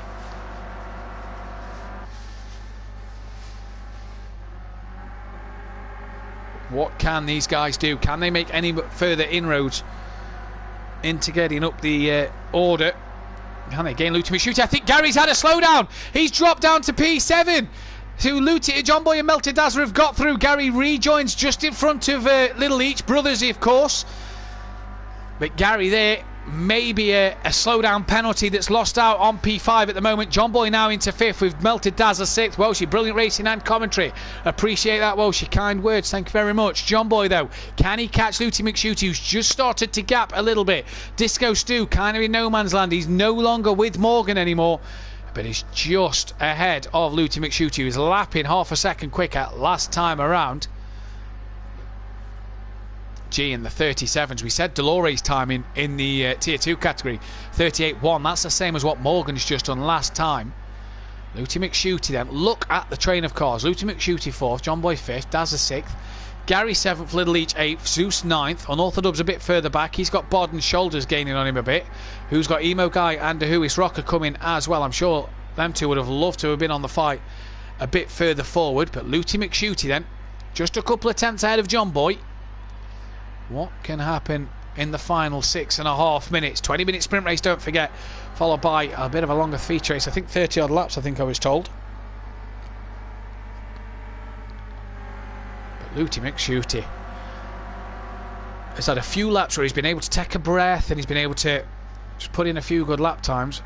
What can these guys do? Can they make any further inroads into getting up the order? Can they gain Looty McShooty? I think Gary's had a slowdown. He's dropped down to P7. who John Boy and Melted Dazzler have got through. Gary rejoins just in front of Little Each Brothers, of course. But Gary there, maybe a slowdown penalty that's lost out on P5 at the moment. John Boy now into 5th with Melted Dazzler 6th. Welshie, brilliant racing and commentary. Appreciate that, Welshie. Kind words, thank you very much. John Boy, though, can he catch Looty McShooty, who's just started to gap a little bit? Disco Stu, kind of in no man's land. He's no longer with Morgan anymore, but he's just ahead of Looty McShooty, who's lapping half a second quicker last time around. G in the 37s. We said Dolores time in the Tier 2 category. 38.1. That's the same as what Morgan's just done last time. Looty McShooty then. Look at the train of cars. Looty McShooty 4th. John Boy 5th. Dazza 6th. Gary 7th. Little Each 8th. Zeus 9th. Unorthodox a bit further back. He's got Bod and Shoulders gaining on him a bit. Who's got Emo Guy and Whois Rocker coming as well. I'm sure them two would have loved to have been on the fight a bit further forward. But Looty McShooty then. Just a couple of tenths ahead of John Boy. What can happen in the final 6.5 minutes? 20-minute sprint race, don't forget, followed by a bit of a longer feature race. I think 30 odd laps, I think I was told. But Looty McShooty has had a few laps where he's been able to take a breath and he's been able to just put in a few good lap times.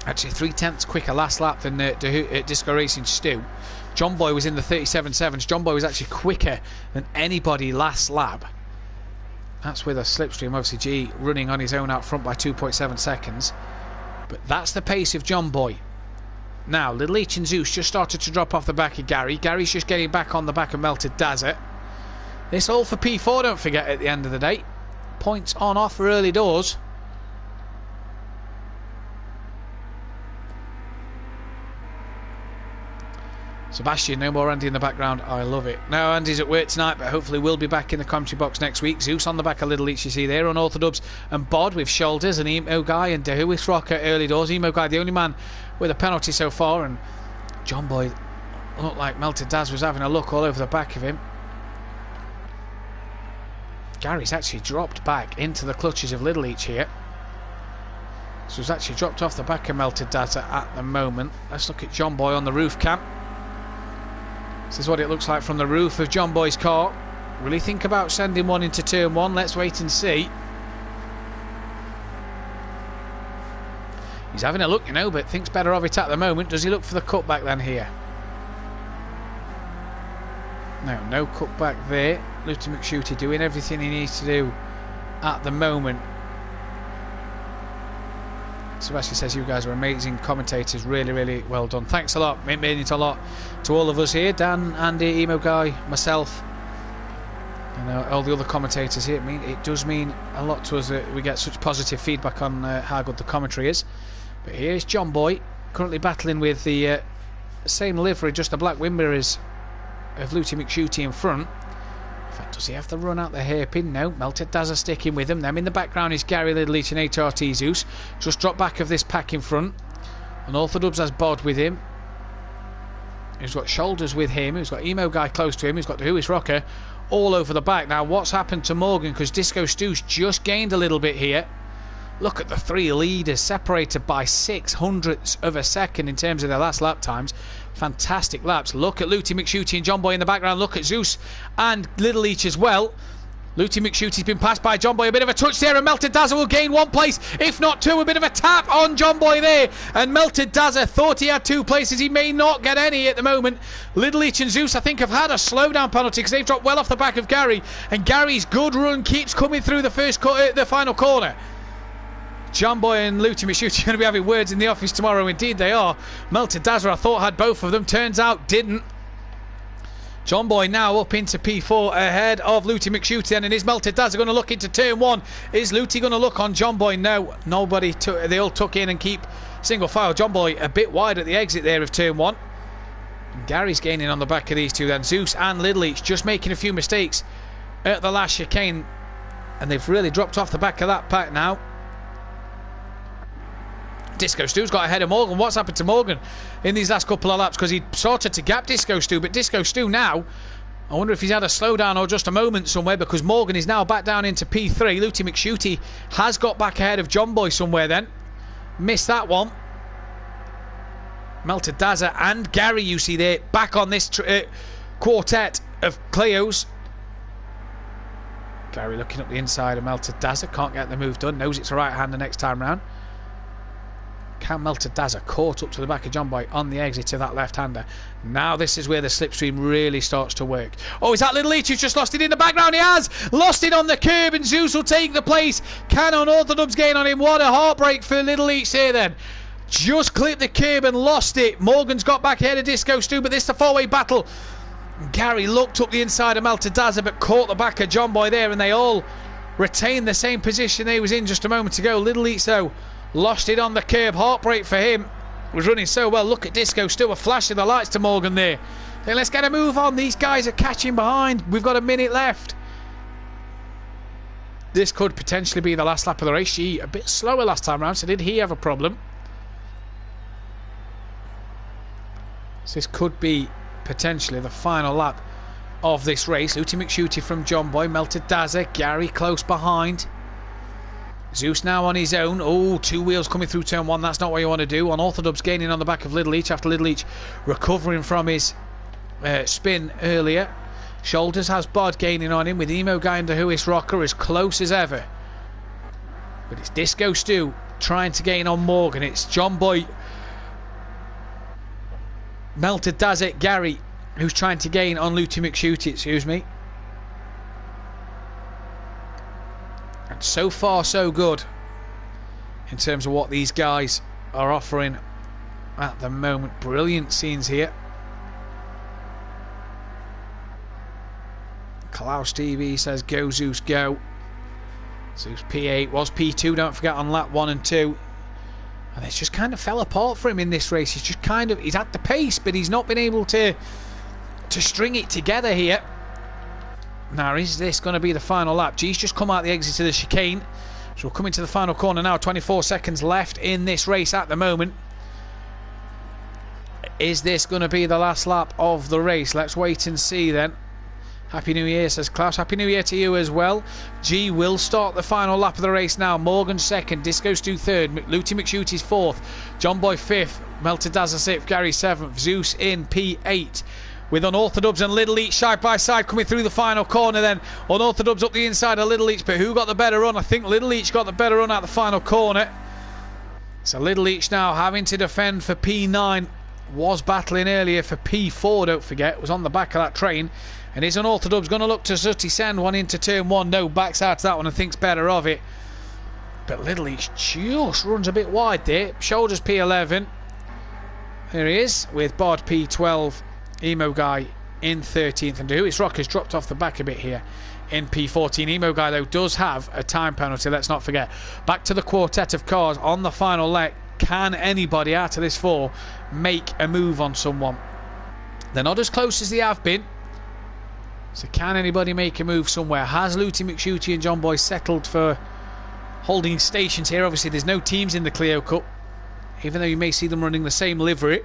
Actually 3/10 quicker last lap than Disco Racing Stu. John Boy was in the 37.7s. John Boy was actually quicker than anybody last lap. That's with a slipstream, obviously G running on his own out front by 2.7 seconds. But that's the pace of John Boy. Now, Little Each and Zeus just started to drop off the back of Gary. Gary's just getting back on the back of Melted Dazzler. This all for P4, don't forget, at the end of the day. Points on offer early doors. Sebastian, no more Andy in the background. I love it. Now Andy's at work tonight, but hopefully we'll be back in the commentary box next week. Zeus on the back of Little Each, you see there, Unorthodox and Bod with Shoulders, and Emo Guy and Whois Rocker early doors. Emo Guy, the only man with a penalty so far, and John Boy looked like Melted Daz was having a look all over the back of him. Gary's actually dropped back into the clutches of Little Each here. So he's actually dropped off the back of Melted Daz at the moment. Let's look at John Boy on the roof cam. This is what it looks like from the roof of John Boy's car. Will he think about sending one into turn 1? Let's wait and see. He's having a look, you know, but thinks better of it at the moment. Does he look for the cutback then here? No cutback there. Looty McShooty doing everything he needs to do at the moment. Sebastian says you guys are amazing commentators, really well done. Thanks a lot, it means a lot to all of us here, Dan, Andy, Emo Guy, myself, and all the other commentators here. It does mean a lot to us that we get such positive feedback on how good the commentary is. But here's John Boy currently battling with the same livery, just the black wing mirrors of Looty McShooty in front. In fact, does he have to run out the hairpin? No. Melted Dazzler sticking with him. Them in the background is Gary, Little Each and HRT Zeus. Just drop back of this pack in front. Unorthodox has Bod with him. He's got Shoulders with him. He's got Emo Guy close to him. He's got the Whois Rocker all over the back. Now, what's happened to Morgan? Because Disco Stu's just gained a little bit here. Look at the three leaders separated by 0.06 of a second in terms of their last lap times. Fantastic laps. Look at Looty McShooty and John Boy in the background. Look at Zeus and Little Each as well. Looty McShooty's been passed by John Boy. A bit of a touch there, and Melted Dazzler will gain 1 place, if not 2. A bit of a tap on John Boy there, and Melted Dazzler thought he had 2 places. He may not get any at the moment. Little Each and Zeus, I think, have had a slowdown penalty because they've dropped well off the back of Gary, and Gary's good run keeps coming through the final corner. John Boy and Looty McShooty are going to be having words in the office tomorrow. Indeed they are. Melted Dazzler, I thought, had both of them. Turns out didn't. John Boy now up into P4 ahead of Looty McShooty. And is Melted Dazzler going to look into turn 1? Is Looty going to look on John Boy? No. Nobody. They all tuck in and keep single file. John Boy a bit wide at the exit there of turn 1. And Gary's gaining on the back of these two then. Zeus and Little Each just making a few mistakes at the last chicane. And they've really dropped off the back of that pack now. Disco Stu's got ahead of Morgan. What's happened to Morgan in these last couple of laps? Because he started to gap Disco Stu, but Disco Stu now, I wonder if he's had a slowdown or just a moment somewhere, because Morgan is now back down into P3. Looty McShooty has got back ahead of John Boy somewhere then. Missed that one. Meltadaza and Gary, you see there, back on this quartet of Cleos. Gary looking up the inside of Meltadaza, can't get the move done, knows it's a right hander next time round. Can Meltadaza caught up to the back of John Boy on the exit of that left-hander. Now this is where the slipstream really starts to work. Oh, is that Little Leach who's just lost it in the background? He has lost it on the curb, and Zeus will take the place. Can Unorthodox gain on him? What a heartbreak for Little Leach here then. Just clipped the curb and lost it. Morgan's got back ahead of Disco Stu, but this is a four-way battle. Gary looked up the inside of Meltadaza but caught the back of John Boy there, and they all retained the same position they was in just a moment ago. Little Leach though lost it on the curb. Heartbreak for him. Was running so well. Look at Disco Stu flashing the lights to Morgan there. Then let's get a move on. These guys are catching behind. We've got a minute left. This could potentially be the last lap of the race. She a bit slower last time round, so did he have a problem? So this could be potentially the final lap of this race. Looty McShooty from John Boy, Meltadaza, Gary close behind. Zeus now on his own. Oh, two wheels coming through turn one. That's not what you want to do. Unorthodox gaining on the back of Little Leach after Little Leach recovering from his spin earlier. Shoulders has Bod gaining on him with Emo Guy and the Whois Rocker as close as ever. But it's Disco Stu trying to gain on Morgan. It's John Boy, Meltadaza, Gary who's trying to gain on Looty McShooty, excuse me. And so far so good in terms of what these guys are offering at the moment. Brilliant scenes here. Klaus TV says go Zeus go. Zeus P8 was P2, don't forget, on lap 1 and 2. And it's just kind of fell apart for him in this race. He's just kind of, he's at the pace, but he's not been able to string it together here. Now, is this going to be the final lap? G's just come out the exit of the chicane. So we're coming to the final corner now. 24 seconds left in this race at the moment. Is this going to be the last lap of the race? Let's wait and see then. Happy New Year, says Klaus. Happy New Year to you as well. G will start the final lap of the race now. Morgan second, Disco Stu third, Looty McShooty's fourth, John Boy fifth, Meltadaza sixth, Gary seventh, Zeus in P8. With Unorthodox and Little Leach side by side coming through the final corner then. Unorthodox up the inside of Little Leach, but who got the better run? I think Little Leach got the better run at the final corner. So Little Leach now having to defend for P9. Was battling earlier for P4, don't forget. Was on the back of that train. And is Unorthodox going to look to Zutti send one into turn one? No, backs out to that one and thinks better of it. But Little Leach just runs a bit wide there. Shoulders P11. There he is with Bod P12. Emo Guy in 13th, and Whois Rockers dropped off the back a bit here in P14. Emo Guy though does have a time penalty, let's not forget. Back to the quartet of cars on the final leg. Can anybody out of this four make a move on someone? They're not as close as they have been, so can anybody make a move somewhere? Has Looty McShooty and John Boy settled for holding stations here? Obviously there's no teams in the Clio Cup, even though you may see them running the same livery.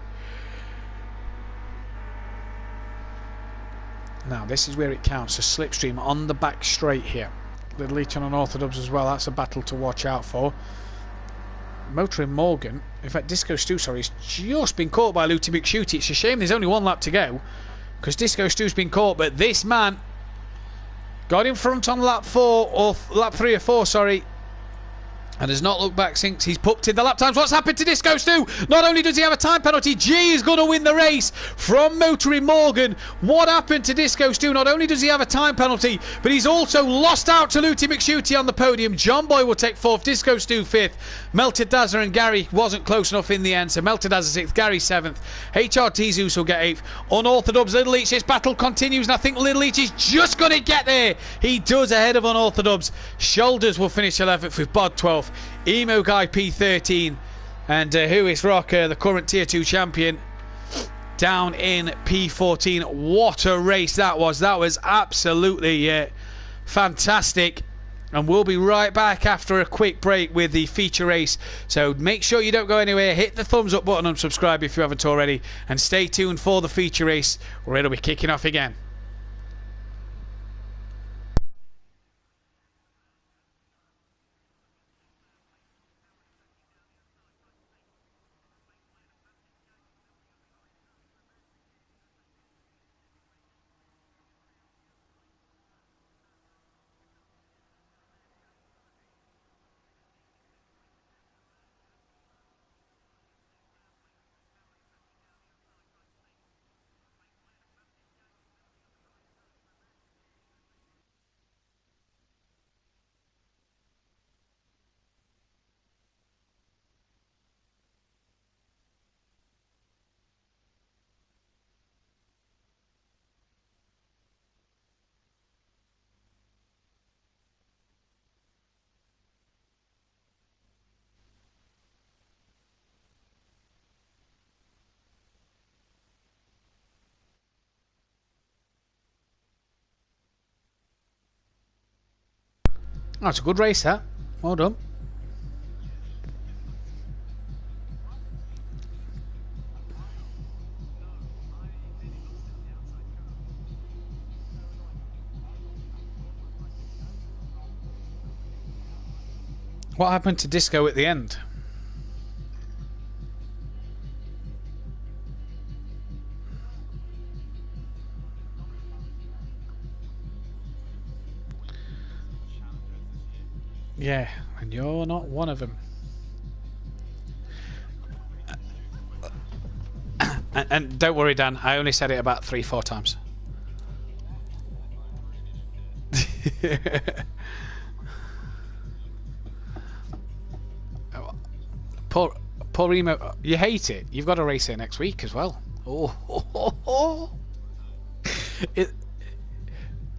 Now this is where it counts. A slipstream on the back straight here. Little Leach on Unorthodox as well. That's a battle to watch out for. Motoring Morgan, in fact Disco Stu, sorry, has just been caught by Looty McShooty. It's a shame there's only one lap to go, because Disco Stu's been caught, but this man got in front on lap 4, or lap 3 or 4, sorry, and has not looked back since. He's pumped in the lap times. What's happened to Disco Stu? Not only does he have a time penalty, G is going to win the race from Motoring Morgan. What happened to Disco Stu? Not only does he have a time penalty, but he's also lost out to Looty McShooty on the podium. John Boy will take 4th, Disco Stu 5th. Meltadaza and Gary wasn't close enough in the end, so Meltadaza 6th, Gary 7th. HRT Zeus will get 8th. Unorthodox, Little Leach, this battle continues, and I think Little Leach is just going to get there. He does, ahead of Unorthodox. Shoulders will finish 11th with Bod 12th. Emo Guy P13, and Whois Rocker, the current Tier 2 champion, down in P14. What a race that was. That was absolutely fantastic. And we'll be right back after a quick break with the feature race. So make sure you don't go anywhere. Hit the thumbs up button and subscribe if you haven't already. And stay tuned for the feature race, where it'll be kicking off again. Oh, it's a good race, that. Well done. What happened to Disco at the end? Yeah, and you're not one of them. And don't worry, Dan, I only said it about 3-4 times. poor, poor Emo. You hate it. You've got a race here next week as well. Oh.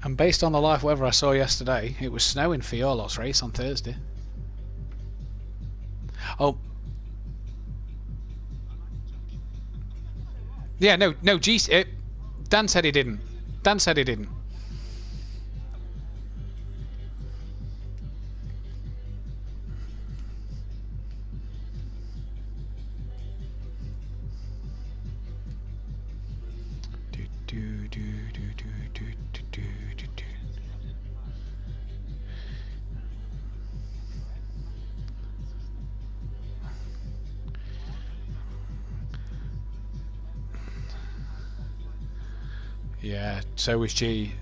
And based on the live weather I saw yesterday, it was snowing for your lot's race on Thursday. Oh. Yeah, no, Dan said he didn't. Dan said he didn't. Yeah, so was G.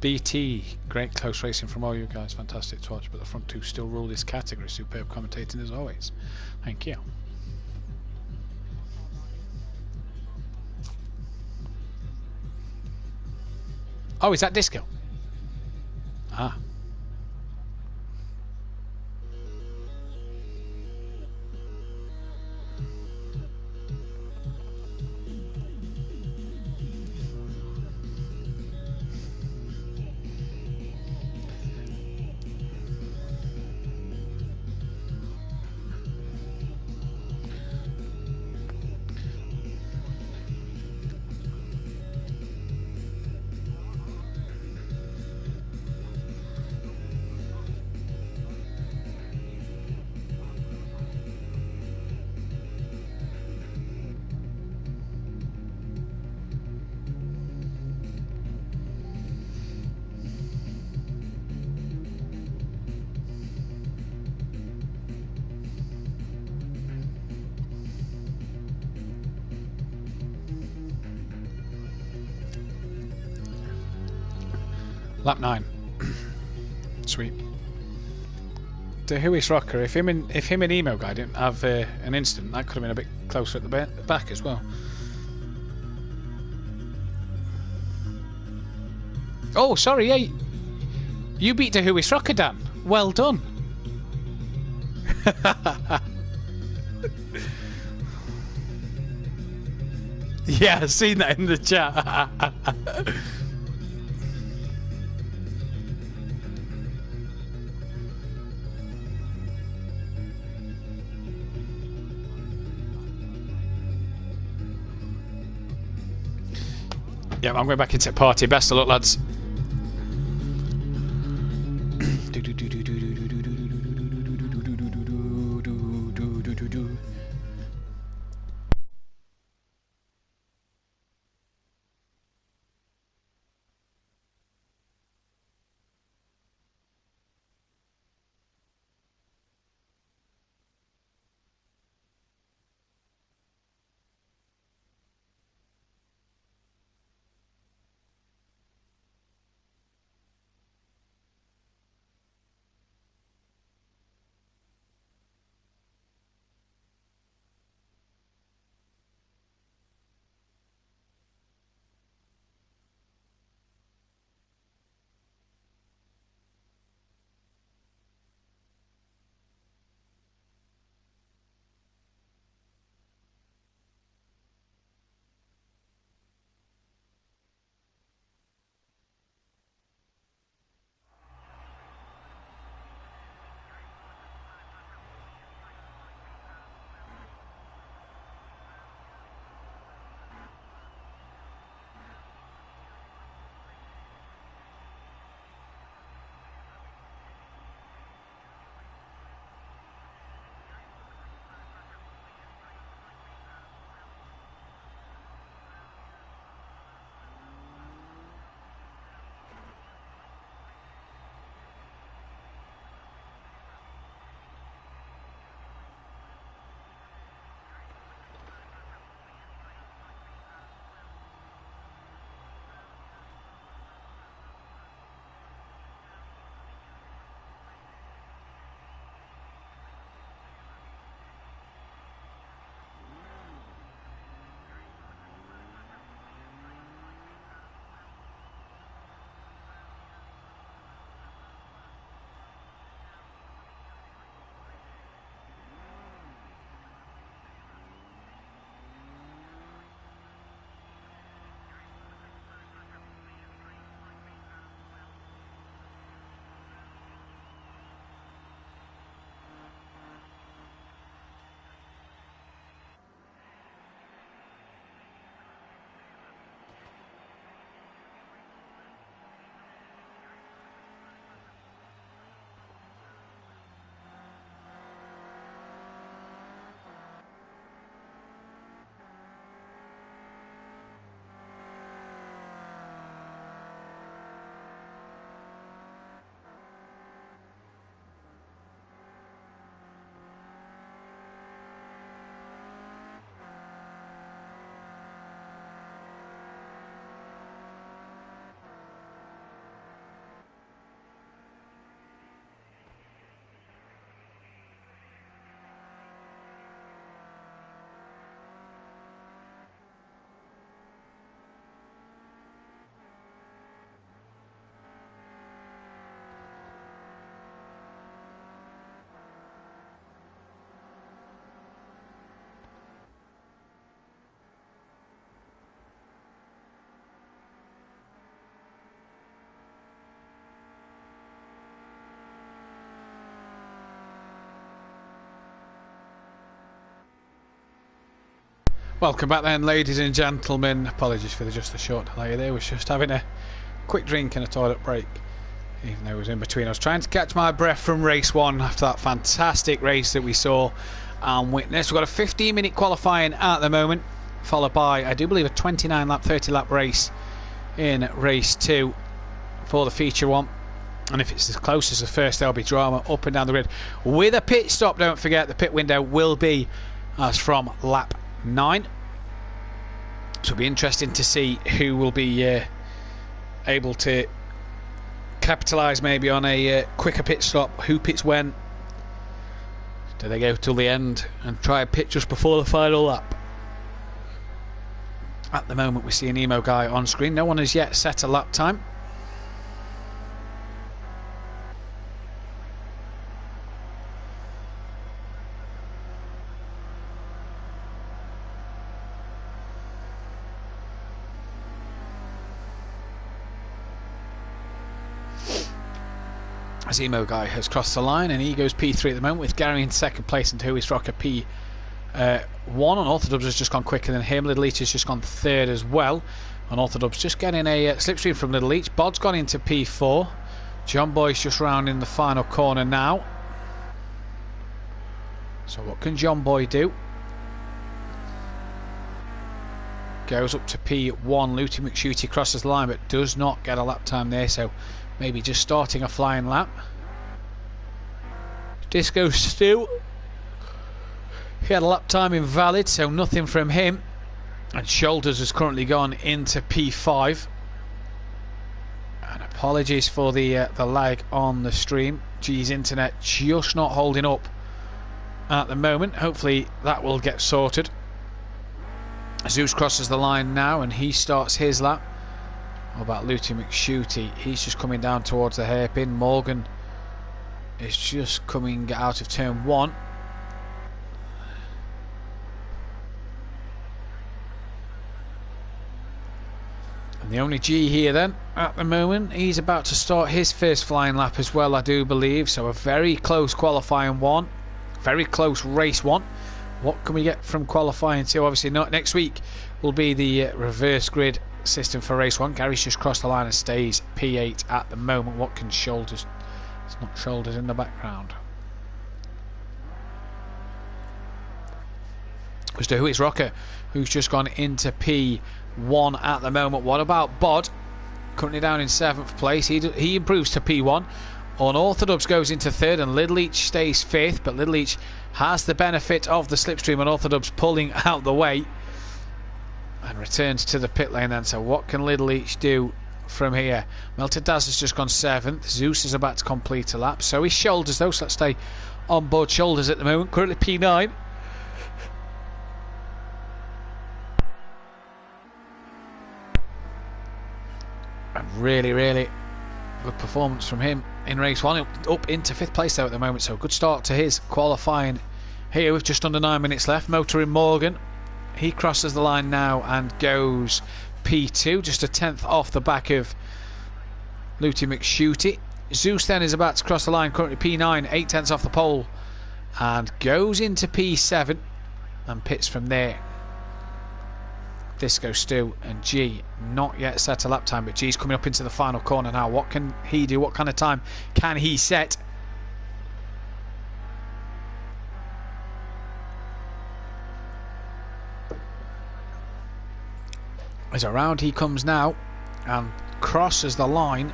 BT, great close racing from all you guys. Fantastic to watch, but the front two still rule this category. Superb commentating as always. Thank you. Oh, is that Disco? Ah. Lap 9. Sweet. The Huis Rocker, if him and Emo guy didn't have an incident, that could have been a bit closer at the back as well. Oh, sorry, yeah. You beat the Huis Rocker, Dan. Well done. Yeah, I've seen that in the chat. Yeah, I'm going back into party. Best of luck, lads. Welcome back then, ladies and gentlemen. Apologies for just a short delay there. Was just having a quick drink and a toilet break, even though it was in between. I was trying to catch my breath from race 1 after that fantastic race that we saw and witnessed. We've got a 15-minute qualifying at the moment, followed by, I do believe, a 29-lap, 30-lap race in race 2 for the feature one. And if it's as close as the first, there'll be drama up and down the grid with a pit stop. Don't forget, the pit window will be as from lap 9. So it'll be interesting to see who will be able to capitalise maybe on a quicker pit stop. Who pits when? Do they go till the end and try a pit just before the final lap? At the moment we see an emo guy on screen. No one has yet set a lap time. As emo guy has crossed the line and he goes P3 at the moment, with Gary in second place and Who is Rocker P1. Unorthodox has just gone quicker than him. Little Leach has just gone third as well. Unorthodox just getting a slipstream from Little Leach. Bod's gone into P4. John Boy's just rounding the final corner now. So what can John Boy do? Goes up to P1. Looty McShooty crosses the line but does not get a lap time there, so maybe just starting a flying lap. Disco Stu, he had a lap time invalid, so nothing from him. And Shoulders has currently gone into P5. And apologies for the lag on the stream. G's internet just not holding up at the moment. Hopefully that will get sorted. Zeus crosses the line now and he starts his lap. What about Looty McShooty? He's just coming down towards the hairpin. Morgan is just coming out of turn 1. And the only G here then at the moment, he's about to start his first flying lap as well, I do believe. So a very close qualifying one, very close race 1. What can we get from qualifying 2? Obviously not next week will be the reverse grid system for race 1. Gary's just crossed the line and stays P8 at the moment. What can Shoulders? It's not Shoulders in the background. As to Who is Rocker, who's just gone into P1 at the moment. What about Bod? Currently down in 7th place. He improves to P1. Unorthodox goes into 3rd and Little Leach stays 5th, but Little Leach has the benefit of the slipstream. Unorthodox pulling out the way and returns to the pit lane then. So what can Little Leach do from here? Melted Daz has just gone 7th. Zeus is about to complete a lap. So is Shoulders though, so let's stay on board Shoulders at the moment. Currently P9. And really good performance from him in race 1. Up into 5th place though at the moment. So good start to his qualifying here with just under 9 minutes left. Motoring Morgan. He crosses the line now and goes P2, just a 10th off the back of Looty McShooty. Zeus then is about to cross the line, currently P9, 8 tenths off the pole, and goes into P7 and pits from there. Disco Stu and G not yet set a lap time, but G's coming up into the final corner now. What can he do? What kind of time can he set? As around he comes now and crosses the line,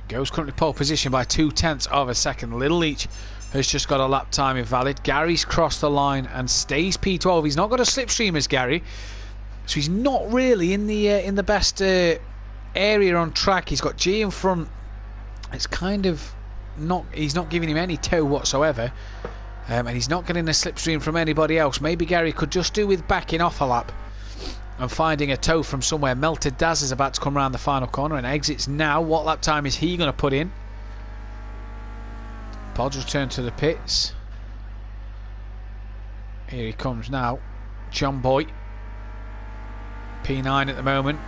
goes currently pole position by 2 tenths of a second. Little Leach has just got a lap time invalid. Gary's crossed the line and stays P12. He's not got a slipstream as Gary, so he's not really in the best area on track. He's got G in front. It's kind of not. He's not giving him any tow whatsoever, and he's not getting a slipstream from anybody else. Maybe Gary could just do with backing off a lap and finding a tow from somewhere. Melted Daz is about to come around the final corner and exits now. What lap time is he going to put in? Pod's return to the pits. Here he comes now. John Boy, P9 at the moment.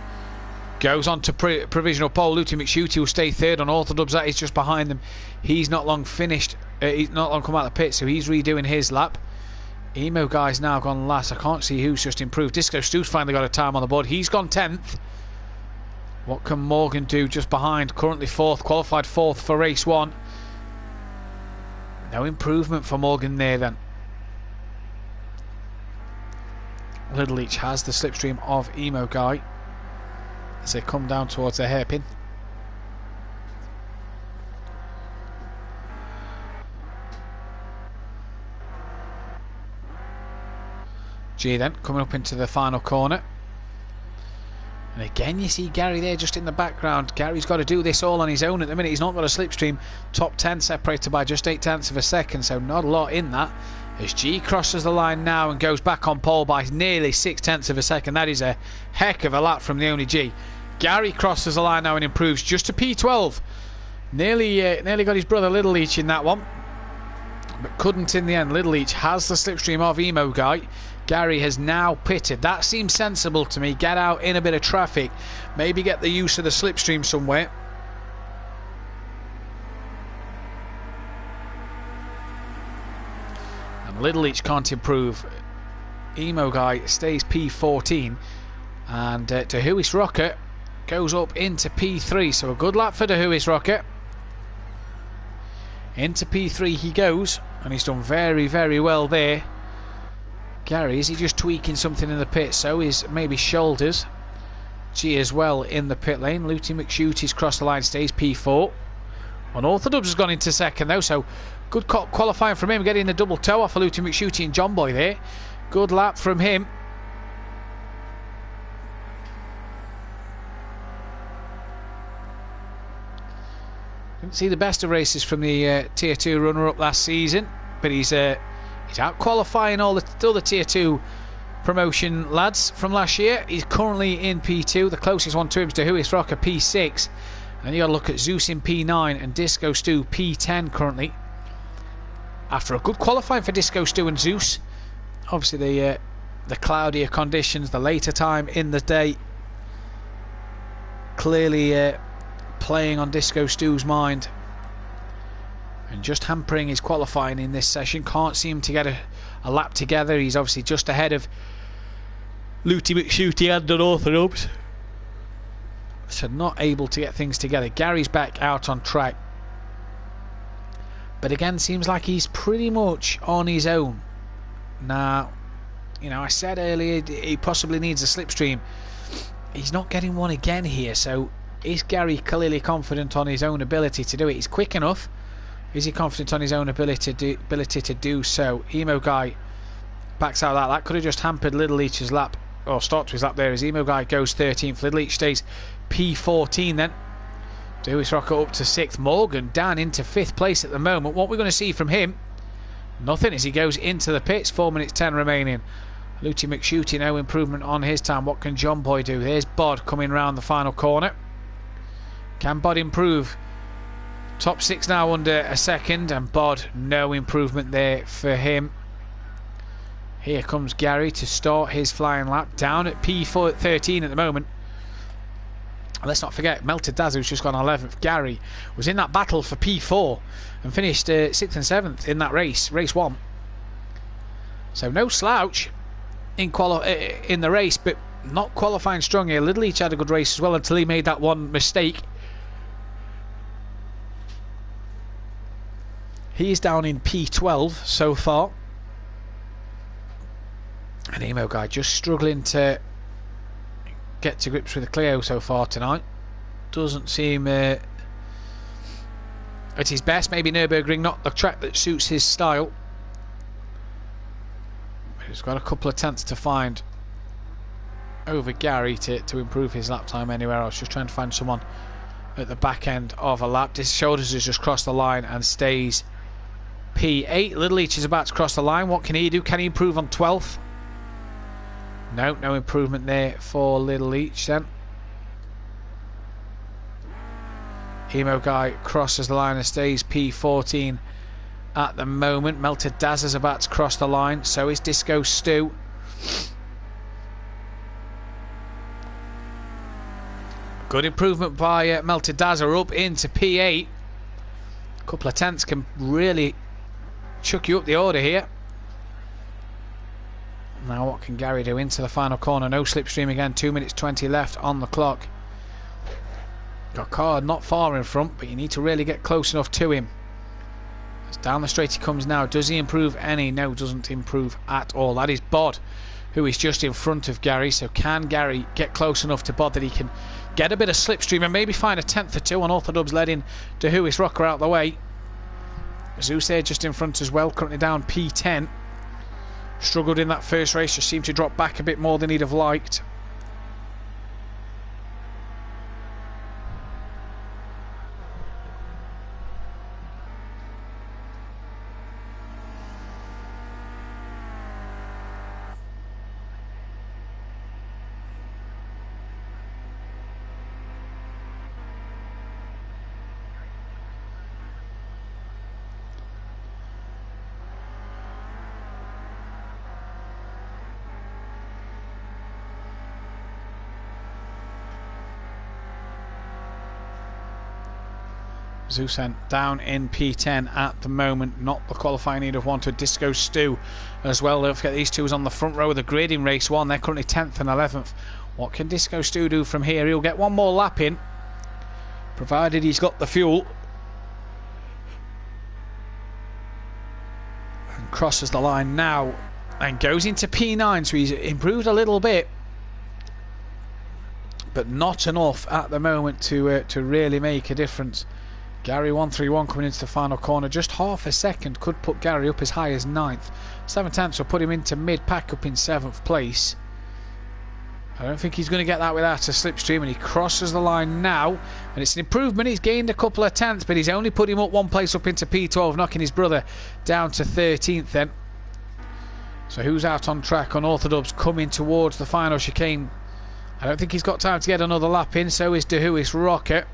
Goes on to provisional pole. Looty McShooty will stay 3rd. Unorthodox, that is just behind them. He's not long finished. He's not long come out of the pit, so he's redoing his lap. Emo Guy's now gone last. I can't see who's just improved. Disco Stu's finally got a time on the board. He's gone 10th. What can Morgan do just behind? Currently 4th, qualified 4th for race 1. No improvement for Morgan there then. Little Leach has the slipstream of Emo Guy as they come down towards the hairpin. G then coming up into the final corner. And again you see Gary there just in the background. Gary's got to do this all on his own at the minute. He's not got a slipstream. Top 10 separated by just 0.8 of a second, so not a lot in that. As G crosses the line now and goes back on pole by nearly 0.6 of a second. That is a heck of a lap from the only G. Gary crosses the line now and improves just to P12. Nearly got his brother Little Leach in that one, but couldn't in the end. Little Leach has the slipstream of Emo Guy. Gary has now pitted. That seems sensible to me. Get out in a bit of traffic. Maybe get the use of the slipstream somewhere. And Little Leach can't improve. Emo Guy stays P14. And Tahuis Rocket goes up into P3. So a good lap for Tahuis Rocket. Into P3 he goes. And he's done very, very well there. Gary, is he just tweaking something in the pit? So is maybe shoulders. G as well in the pit lane. Looty McShootie's crossed the line, stays P4. Unorthodox has gone into second though, so good qualifying from him, getting the double toe off of Looty McShootie and John Boy there. Good lap from him. Didn't see the best of races from the Tier 2 runner-up last season, but he's out qualifying all the other Tier 2 promotion lads from last year. He's currently in P2. The closest one to him is Tahuis Rocker P6. And you got to look at Zeus in P9 and Disco Stu P10 currently. After a good qualifying for Disco Stu and Zeus, obviously the cloudier conditions, the later time in the day, clearly playing on Disco Stu's mind. And just hampering his qualifying in this session. Can't seem to get a lap together. He's obviously just ahead of Looty McShootie and Unorthodox. So not able to get things together. Gary's back out on track. But again, seems like he's pretty much on his own. Now, you know, I said earlier he possibly needs a slipstream. He's not getting one again here. So is Gary clearly confident on his own ability to do it? He's quick enough. Is he confident on his own ability to do so? Emo Guy backs out of that. That could have just hampered Little Leach's lap, or start to his lap there, as Emo Guy goes 13th. Little Leach stays P14 then. Tahuis Rocket up to 6th. Morgan down into 5th place at the moment. What we're going to see from him? Nothing, as he goes into the pits. 4 minutes 10 remaining. Looty McShootie, no improvement on his time. What can John Boy do? There's Bod coming round the final corner. Can Bod improve? Top 6 now under a second, and Bod, no improvement there for him. Here comes Gary to start his flying lap, down at P13 at the moment. Let's not forget, Melted Daz, who's just gone 11th. Gary was in that battle for P4 and finished 6th and 7th in that race 1. So no slouch in the race, but not qualifying strong here. Little Leach had a good race as well until he made that one mistake. He's down in P12 so far. And Emo Guy just struggling to get to grips with the Clio so far tonight. Doesn't seem at his best. Maybe Nürburgring, not the track that suits his style. But he's got a couple of tenths to find over Gary to improve his lap time anywhere else. Just trying to find someone at the back end of a lap. This Shoulders has just crossed the line and stays P8. Little Leach is about to cross the line. What can he do? Can he improve on 12th? No improvement there for Little Leach then. Emo Guy crosses the line and stays P14 at the moment. Melted Daz is about to cross the line. So is Disco Stu. Good improvement by Melted Daz, up into P8. A couple of tenths can really chuck you up the order here. Now what can Gary do into the final corner? No slipstream again. 2 minutes 20 left on the clock. Got Card not far in front, but you need to really get close enough to him. As down the straight he comes now. Does he improve any? No, doesn't improve at all. That is Bod, who is just in front of Gary. So can Gary get close enough to Bod that he can get a bit of slipstream and maybe find a tenth or two on Orthodubs led in to Huis Rocker out the way. Zeus there just in front as well, currently down P10. Struggled in that first race, just seemed to drop back a bit more than he'd have liked. Zusen down in P10 at the moment, not the qualifying he'd have wanted. Disco Stu as well. Don't forget these two is on the front row of the grid in race 1. They're currently 10th and 11th. What can Disco Stu do from here? He'll get one more lap in, provided he's got the fuel. And crosses the line now and goes into P9, so he's improved a little bit, but not enough at the moment to really make a difference. Gary 131 coming into the final corner, just half a second could put Gary up as high as 9th. 7 tenths will put him into mid-pack up in 7th place. I don't think he's going to get that without a slipstream, and he crosses the line now, and it's an improvement. He's gained a couple of tenths, but he's only put him up one place up into P12, knocking his brother down to 13th then. So who's out on track on Orthodubs coming towards the final chicane? I don't think he's got time to get another lap in, so is Huis Rocker.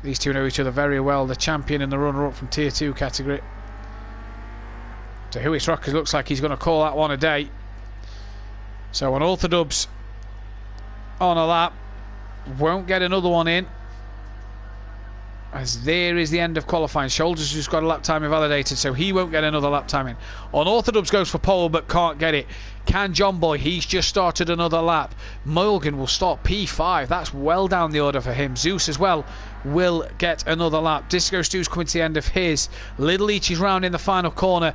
These two know each other very well, the champion and the runner-up from Tier 2 category. Huis Rocker looks like he's going to call that one a day. So on Orthodubs on a lap, won't get another one in, as there is the end of qualifying. Shoulders who's got a lap time invalidated, so he won't get another lap time in. On Orthodubs goes for pole but can't get it. Can John Boy? He's just started another lap. Mulgan will start P5. That's well down the order for him. Zeus as well will get another lap. Disco Stu's coming to the end of his. Little Leach is round in the final corner.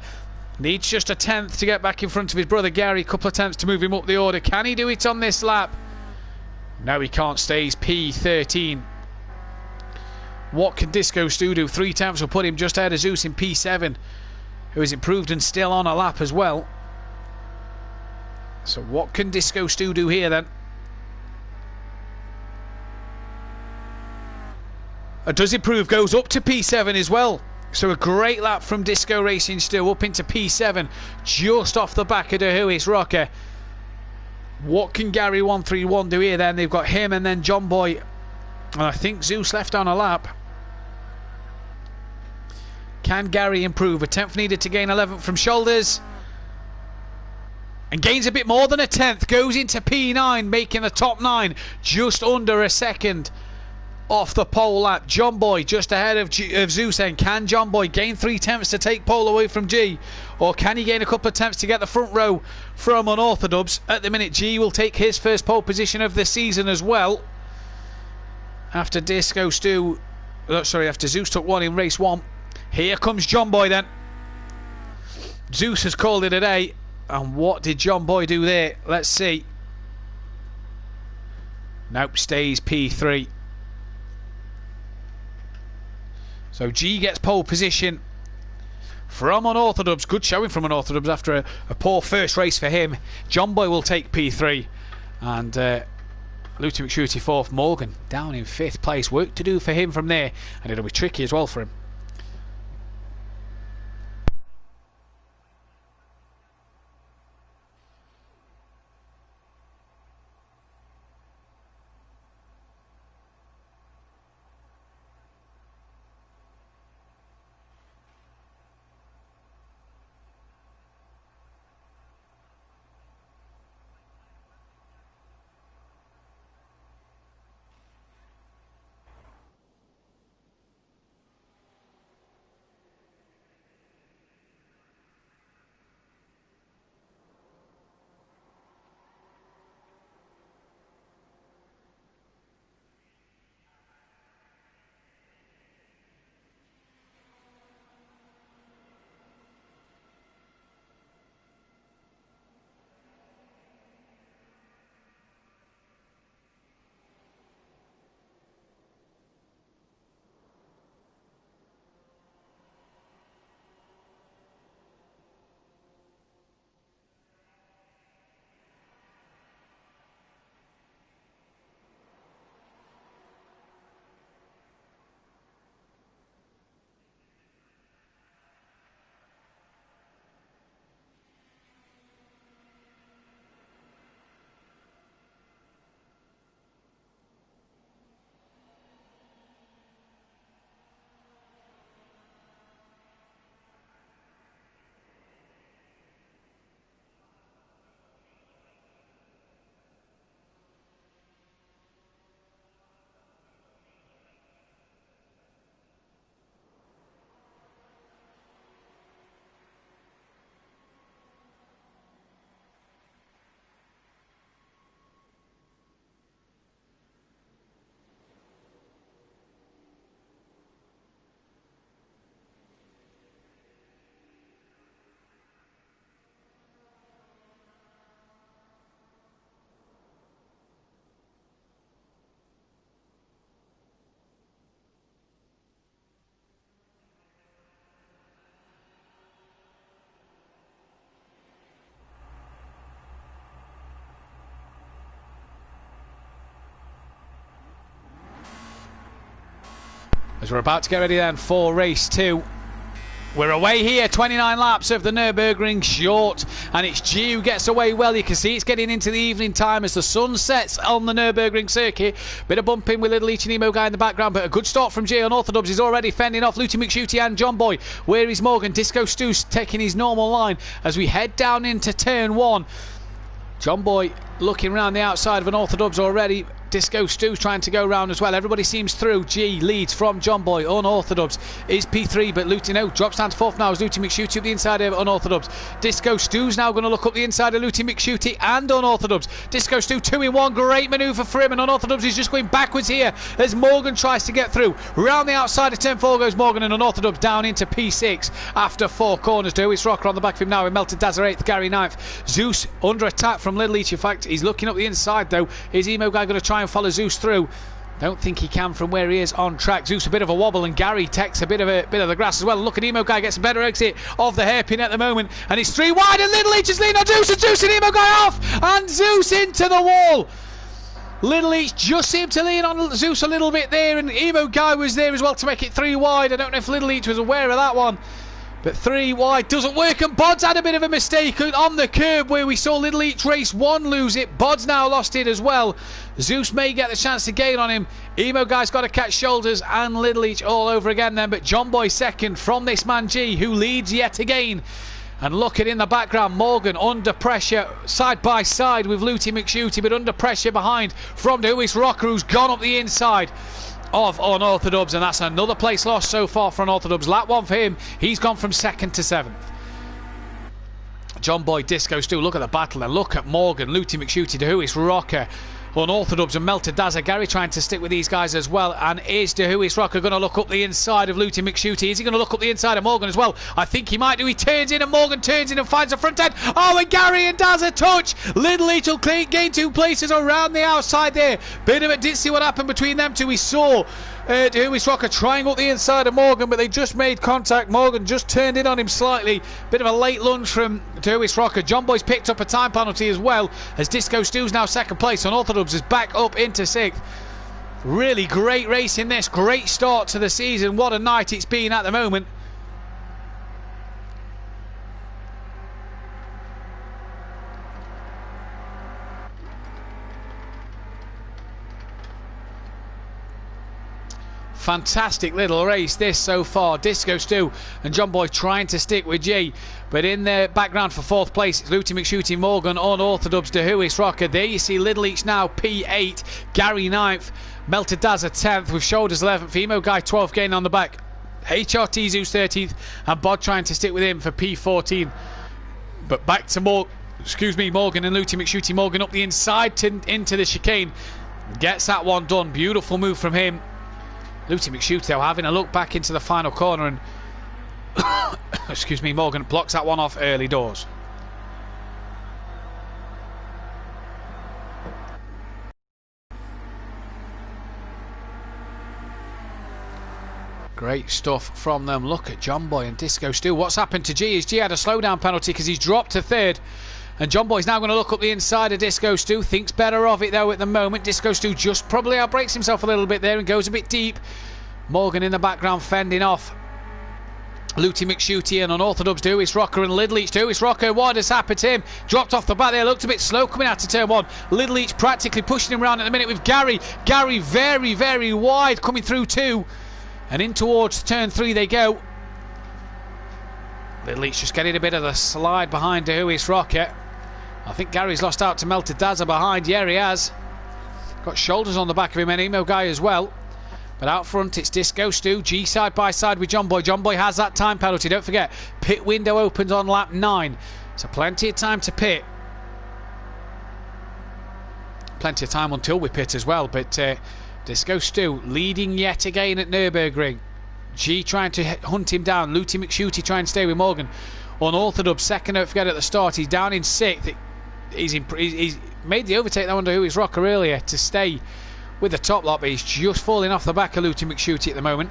Needs just a tenth to get back in front of his brother Gary. Couple of tenths to move him up the order. Can he do it on this lap? No, he can't. Stays P13. What can Disco Stu do? 3 tenths will put him just ahead of Zeus in P7, who has improved and still on a lap as well. So what can Disco Stu do here then? Does improve, goes up to P7 as well. So a great lap from Disco Racing Stu up into P7, just off the back of the Huis Rocker. What can Gary 131 do here then? They've got him and then John Boy, and I think Zeus left on a lap. Can Gary improve? A tenth needed to gain 11th from Shoulders, and gains a bit more than a tenth. Goes into P9, making the top 9 just under a second off the pole lap. John Boy just ahead of Zeus. And can John Boy gain 3 tenths to take pole away from G, or can he gain a couple of tenths to get the front row from Unorthodox? At the minute, G will take his first pole position of the season as well, after Disco Stu, after Zeus took one in race 1. Here comes John Boy then. Zeus has called it a day, and what did John Boy do there? Let's see. Nope, stays P3. So G gets pole position from Unorthodox. Good showing from Unorthodox after a poor first race for him. John Boy will take P3, and Luty McShooty 4th. Morgan down in 5th place. Work to do for him from there, and it'll be tricky as well for him. as we're about to get ready then for race 2. We're away here, 29 laps of the Nürburgring short, and it's G who gets away well. You can see it's getting into the evening time as the sun sets on the Nürburgring circuit. Bit of bumping with Little Leach and Emo Guy in the background, but a good start from G on Orthodubs. He's already fending off Looty McShooty and John Boy. Where is Morgan? Disco Stu's taking his normal line as we head down into turn 1. John Boy looking around the outside of an Orthodubs already. Disco Stu's trying to go round as well. Everybody seems through. G leads from John Boy. Unorthodox is P3, but Looty drops down to 4th now as Looty McShooty up the inside of Unorthodox. Disco Stu's now going to look up the inside of Looty McShooty and Unorthodox. Disco Stu 2 in 1. Great manoeuvre for him, and Unorthodox is just going backwards here as Morgan tries to get through. Round the outside of turn 4 goes Morgan, and Unorthodox down into P6 after 4 corners. Dewis Rocker on the back of him now with Melted Dazzler 8th, Gary 9th. Zeus under attack from Little Leach. In fact, he's looking up the inside though. Is Emo Guy going to try and follow Zeus through? Don't think he can from where he is on track. Zeus a bit of a wobble, and Gary takes a bit of the grass as well. Look at Emo Guy, gets a better exit of the hairpin at the moment, and it's 3 wide, and Little Leach is leaning on Zeus, and Zeus and Emo Guy off, and Zeus into the wall. Little Leach just seemed to lean on Zeus a little bit there, and Emo Guy was there as well to make it 3 wide. I don't know if Little Leach was aware of that one, but 3 wide doesn't work, and Bod's had a bit of a mistake on the curb where we saw Little Leach race 1 lose it. Bod's now lost it as well. Zeus may get the chance to gain on him. Emo Guy's got to catch shoulders, and Little Leach all over again then, but John Boy second from this man G, who leads yet again. And look at in the background, Morgan under pressure side by side with Looty McShooty, but under pressure behind from Dewis Rocker, who's gone up the inside of Unorthodox, and that's another place lost so far for Unorthodox. Lap 1 for him. He's gone from 2nd to 7th. John Boy, Disco Stu, look at the battle, and look at Morgan, Looty McShooty, Dewis Rocker, Unorthodox and Melted Dazzler. Gary trying to stick with these guys as well. And is Dewis Rocker going to look up the inside of Looty McShooty? Is he going to look up the inside of Morgan as well? I think he might do. He turns in, and Morgan turns in and finds the front end. Oh, and Gary and Dazzler touch. Little Leach will gain 2 places around the outside there. Bit of it. Didn't see what happened between them two. We saw Dewis Rocker trying up the inside of Morgan, but they just made contact. Morgan just turned in on him slightly. Bit of a late lunge from Dewis Rocker. John Boy's picked up a time penalty as well, as Disco Stu's now 2nd place. Unorthodox is back up into 6th. Really great race in this. Great start to the season. What a night it's been at the moment. Fantastic little race this so far. Disco Stu and John Boy trying to stick with G, but in the background for 4th place it's Looty McShooty, Morgan, Unorthodox, Dewis Rocker. There you see Little Leach now P8, Gary 9th, Melted Dazzler 10th with Shoulders 11th, Emo Guy 12th gaining on the back, HRT Zeus 13th, and Bod trying to stick with him for P14. But back to Morgan and Looty McShooty. Morgan up the inside into the chicane, gets that one done. Beautiful move from him. Looty McShooty though having a look back into the final corner, and Morgan blocks that one off early doors. Great stuff from them. Look at John Boy and Disco Stu. What's happened to G is G had a slowdown penalty because he's dropped to 3rd. And John Boy's now going to look up the inside of Disco Stu. Thinks better of it though at the moment. Disco Stu just probably outbreaks himself a little bit there and goes a bit deep. Morgan in the background fending off Looty McShooty, and Unorthodox Dewis Rocker and Little Leach. Dewis Rocker, what has happened to him? Dropped off the back there, looked a bit slow coming out to turn 1. Little Leach practically pushing him around at the minute with Gary. Gary very, very wide coming through 2. And in towards turn 3 they go. Little Leach just getting a bit of the slide behind Dewis Rocker. I think Gary's lost out to Melted Dazzler behind. Yeah, he has. Got shoulders on the back of him, and Emo Guy as well. But out front, it's Disco Stu. G side by side with John Boy. John Boy has that time penalty. Don't forget, pit window opens on lap 9. So plenty of time to pit. Plenty of time until we pit as well. But Disco Stu leading yet again at Nürburgring. G trying to hunt him down. Looty McShooty trying to stay with Morgan. Unorthodox second, don't forget at the start. He's down in 6th. He's made the overtake that one to Dewis Rocker earlier to stay with the top lot, but he's just falling off the back of Looty McShooty at the moment.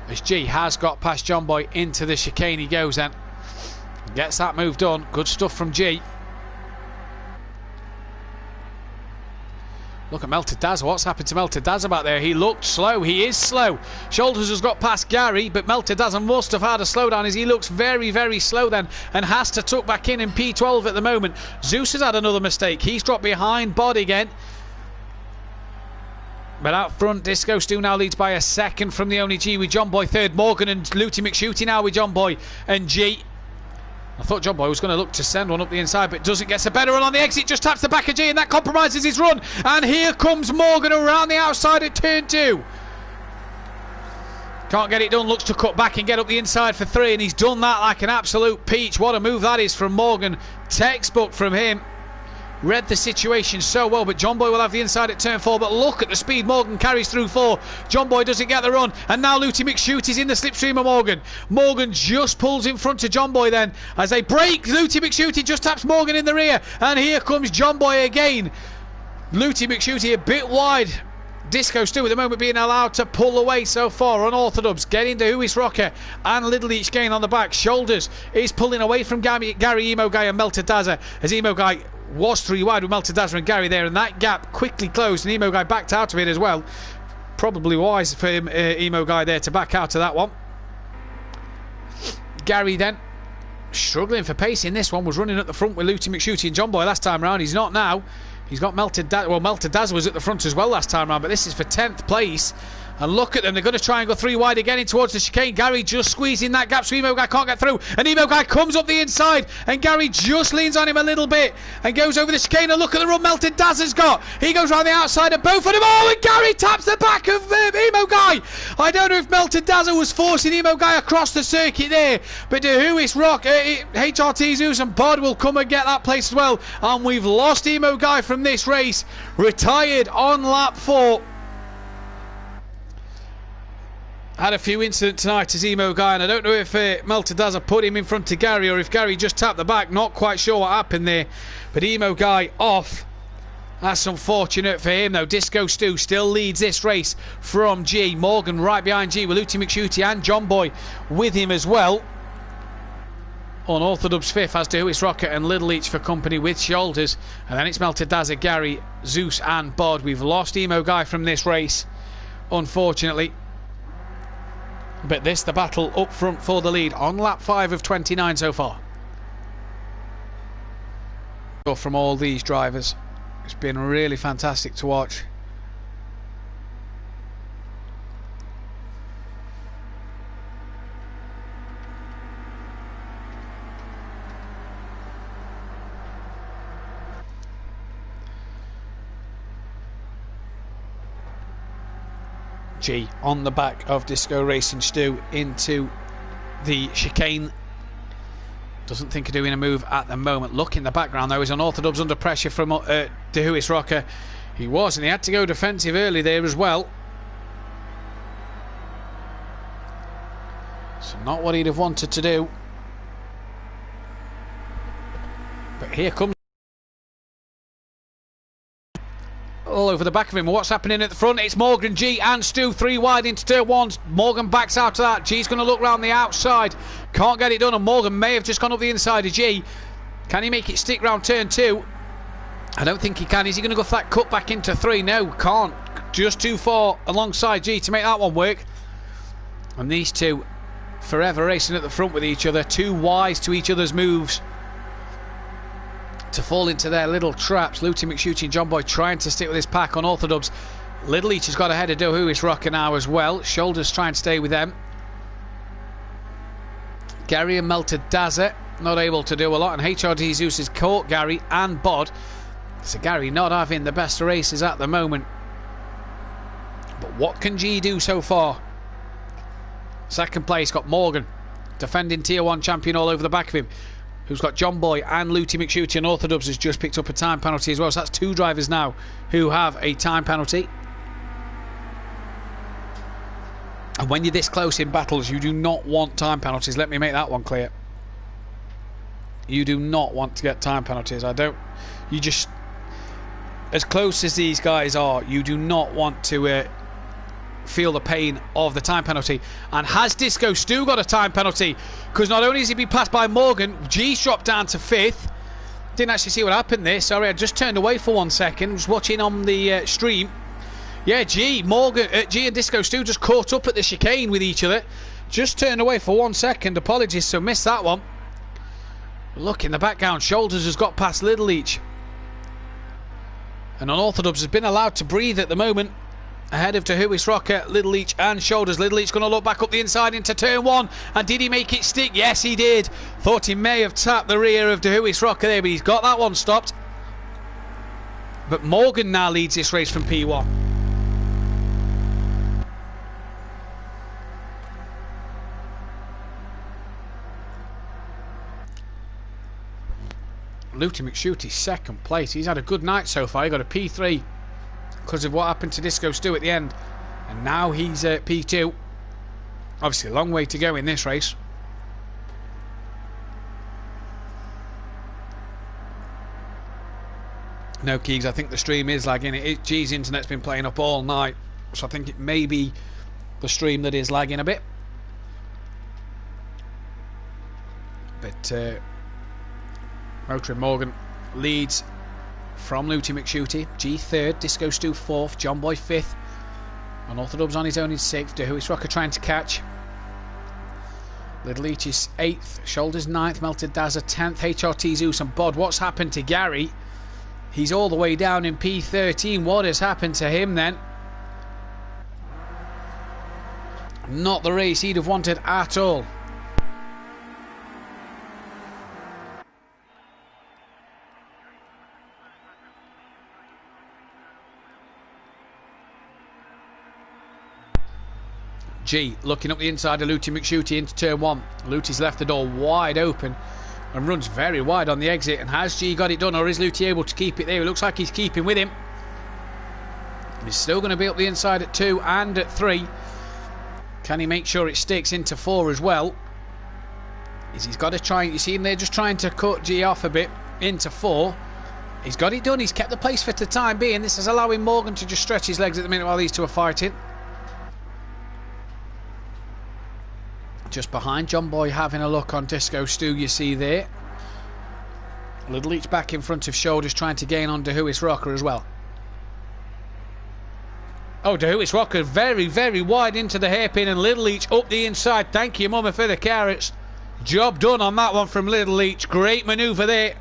As G has got past John Boy into the chicane, he goes then. Gets that move done. Good stuff from G. Look at Melted Dazzle. What's happened to Melted Dazzle back there? He looked slow. He is slow. Shoulders has got past Gary, but Melted Dazzle must have had a slowdown as he looks very, very slow then and has to tuck back in P12 at the moment. Zeus has had another mistake. He's dropped behind Bod again. But out front, Disco Stu now leads by a second from the only G with John Boy third. Morgan and Looty McShooty now with John Boy and G. I thought John Boy was going to look to send one up the inside, but doesn't. Gets a better run on the exit, just taps the back of G, and that compromises his run. And here comes Morgan around the outside at turn 2. Can't get it done, looks to cut back and get up the inside for 3, and he's done that like an absolute peach. What a move that is from Morgan. Textbook from him. Read the situation so well, but John Boy will have the inside at turn 4. But look at the speed Morgan carries through 4. John Boy doesn't get the run, and now Looty McShooty's in the slipstream of Morgan. Morgan just pulls in front of John Boy then as they break. Looty McShooty just taps Morgan in the rear, and here comes John Boy again. Looty McShooty a bit wide. Disco Stu at the moment being allowed to pull away so far. Unorthodox getting to Huis Rocker and Little Each Gain on the back. Shoulders is pulling away from Gary Emo Guy and Melted Dazzle as Emo Guy was 3 wide with Melted Dazzle and Gary there, and that gap quickly closed and Emo Guy backed out of it as well. Probably wise for him, Emo Guy there to back out of that one. Gary then struggling for pace in this one, was running at the front with Looty McShooty and John Boy last time round. He's not now. He's got Melted Dazzle. Well, Melted Dazzle was at the front as well last time round, but this is for 10th place. And look at them, they're going to try and go 3 wide again in towards the chicane. Gary just squeezing that gap so Emo Guy can't get through. And Emo Guy comes up the inside, and Gary just leans on him a little bit and goes over the chicane. And look at the run Melted Dazzle's got. He goes round the outside of both of them. Oh, and Gary taps the back of Emo Guy. I don't know if Melted Dazzle was forcing Emo Guy across the circuit there, but to Huis Rock, HRT Zeus and Bod will come and get that place as well. And we've lost Emo Guy from this race. Retired on lap 4. Had a few incidents tonight as Emo Guy, and I don't know if Melted Dazzle put him in front of Gary or if Gary just tapped the back. Not quite sure what happened there, but Emo Guy off. That's unfortunate for him though. Disco Stu still leads this race from G. Morgan right behind G with Looty McShooty and John Boy with him as well. Unorthodox 5th as to Huis Rocket and Little Each for company with Shoulders, and then it's Melted Dazzle, Gary, Zeus and Bod. We've lost Emo Guy from this race, unfortunately. But this, the battle up front for the lead on lap 5 of 29 so far. From all these drivers, it's been really fantastic to watch. G on the back of Disco Racing Stu into the chicane. Doesn't think of doing a move at the moment. Look in the background though, is Unorthodox under pressure from De Huis Rocker. He was, and he had to go defensive early there as well. So not what he'd have wanted to do. But here comes all over the back of him. What's happening at the front? It's Morgan, G and Stu 3 wide into turn 1. Morgan backs out to that. G's going to look round the outside. Can't get it done, and Morgan may have just gone up the inside of G. Can he make it stick round turn 2? I don't think he can. Is he going to go for that cut back into 3? No, can't. Just too far alongside G to make that one work. And these two forever racing at the front with each other. Too wise to each other's moves to fall into their little traps. Looty McShooty and John Boy trying to stick with his pack. Unorthodox. Little Each has got ahead of Huis Rocker now as well. Shoulders trying to stay with them. Gary and Melted Dazzle not able to do a lot, and HRD Zeus has caught Gary and Bod. So Gary not having the best races at the moment. But what can G do so far? Second place got Morgan, defending Tier 1 champion, all over the back of him, who's got John Boy and Looty McShooty, and Orthodox has just picked up a time penalty as well. So that's 2 drivers now who have a time penalty. And when you're this close in battles, you do not want time penalties. Let me make that one clear. You do not want to get time penalties. You just, as close as these guys are, you do not want to feel the pain of the time penalty. And has Disco Stu got a time penalty? Because not only has he been passed by Morgan, G's dropped down to 5th. Didn't actually see what happened there. Sorry, I just turned away for 1 second. Was watching on the stream. Yeah, G and Disco Stu just caught up at the chicane with each other. Just turned away for 1 second. Apologies, so missed that one. Look in the background. Shoulders has got past Little Leach. And Unorthodox has been allowed to breathe at the moment. Ahead of Tahuis Rocker, Little Leach and Shoulders. Little Leach going to look back up the inside into turn 1. And did he make it stick? Yes, he did. Thought he may have tapped the rear of Tahuis Rocker there, but he's got that one stopped. But Morgan now leads this race from P1. Looty McShooty, second place. He's had a good night so far. He got a P3 because of what happened to Disco Stu at the end. And now he's at P2. Obviously a long way to go in this race. No, Keegs, I think the stream is lagging. G's internet's been playing up all night. So I think it may be the stream that is lagging a bit. But Motor and Morgan leads from Looty McShooty. G third, Disco Stu fourth, John Boy fifth. Unorthodox on his own in sixth. Tahuis Rocker trying to catch. Little Leach is eighth, Shoulders ninth, Melted Dazza 10th, HRT Zeus and Bod. What's happened to Gary? He's all the way down in P13. What has happened to him then? Not the race he'd have wanted at all. G looking up the inside of Looty McShooty into turn 1. Looty's left the door wide open and runs very wide on the exit. And has G got it done, or is Looty able to keep it there? It looks like he's keeping with him. He's still going to be up the inside at 2 and at 3. Can he make sure it sticks into 4 as well? He's got to try. You see him there just trying to cut G off a bit into 4. He's got it done. He's kept the pace for the time being. This is allowing Morgan to just stretch his legs at the minute while these two are fighting. Just behind, John Boy having a look on Disco Stu, you see there. Little Leach back in front of Shoulders trying to gain on Tahuis Rocker as well. Oh, Tahuis Rocker very, very wide into the hairpin, and Little Leach up the inside. Thank you, Mama, for the carrots. Job done on that one from Little Leach. Great manoeuvre there.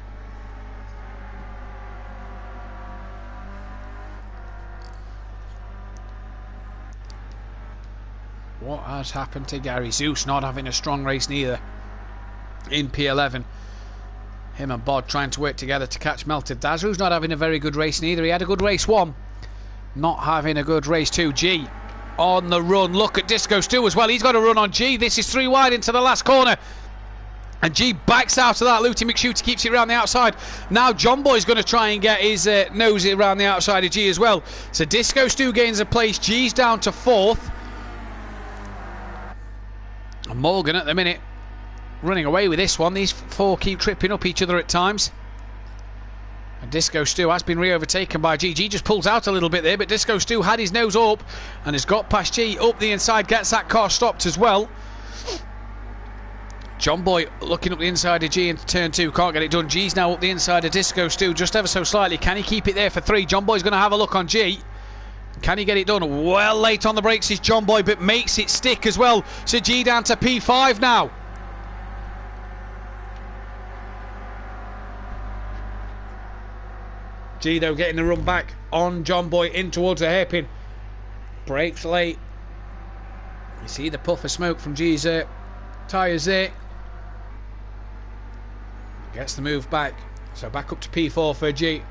What has happened to Gary? Zeus not having a strong race neither in P11. Him and Bod trying to work together to catch Melted Daz, who's not having a very good race neither. He had a good race 1, not having a good race 2. G on the run. Look at Disco Stu as well. He's got a run on G. This is 3 wide into the last corner. And G backs out of that. Looty McShooty keeps it around the outside. Now John Boy's going to try and get his nose around the outside of G as well. So Disco Stu gains a place. G's down to 4th. And Morgan at the minute running away with this one. These 4 keep tripping up each other at times. And Disco Stu has been re-overtaken by G. G just pulls out a little bit there, but Disco Stu had his nose up and has got past G up the inside, gets that car stopped as well. John Boy looking up the inside of G into turn 2, can't get it done. G's now up the inside of Disco Stu just ever so slightly. Can he keep it there for 3? John Boy's going to have a look on G. Can he get it done? Well late on the brakes is John Boy, but makes it stick as well. So G down to P5 now. G though getting the run back on John Boy in towards the hairpin. Brakes late. You see the puff of smoke from G's tyres there. Gets the move back. So back up to P4 for G.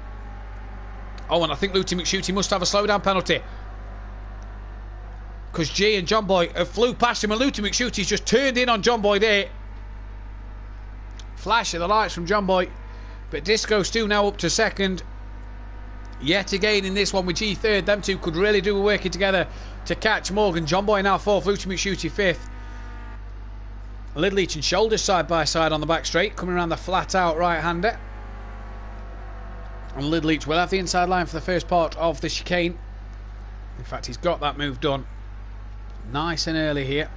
Oh, and I think Looty McShooty must have a slowdown penalty, because G and John Boy have flew past him, and Looty McShooty's just turned in on John Boy there. Flash of the lights from John Boy. But Disco Stu now up to 2nd. Yet again in this one with G 3rd. Them two could really do working together to catch Morgan. John Boy now 4th. Looty McShooty 5th. Little Leach and Shoulders side by side on the back straight, coming around the flat out right hander. And Little Leach will have the inside line for the first part of the chicane. In fact, he's got that move done nice and early here.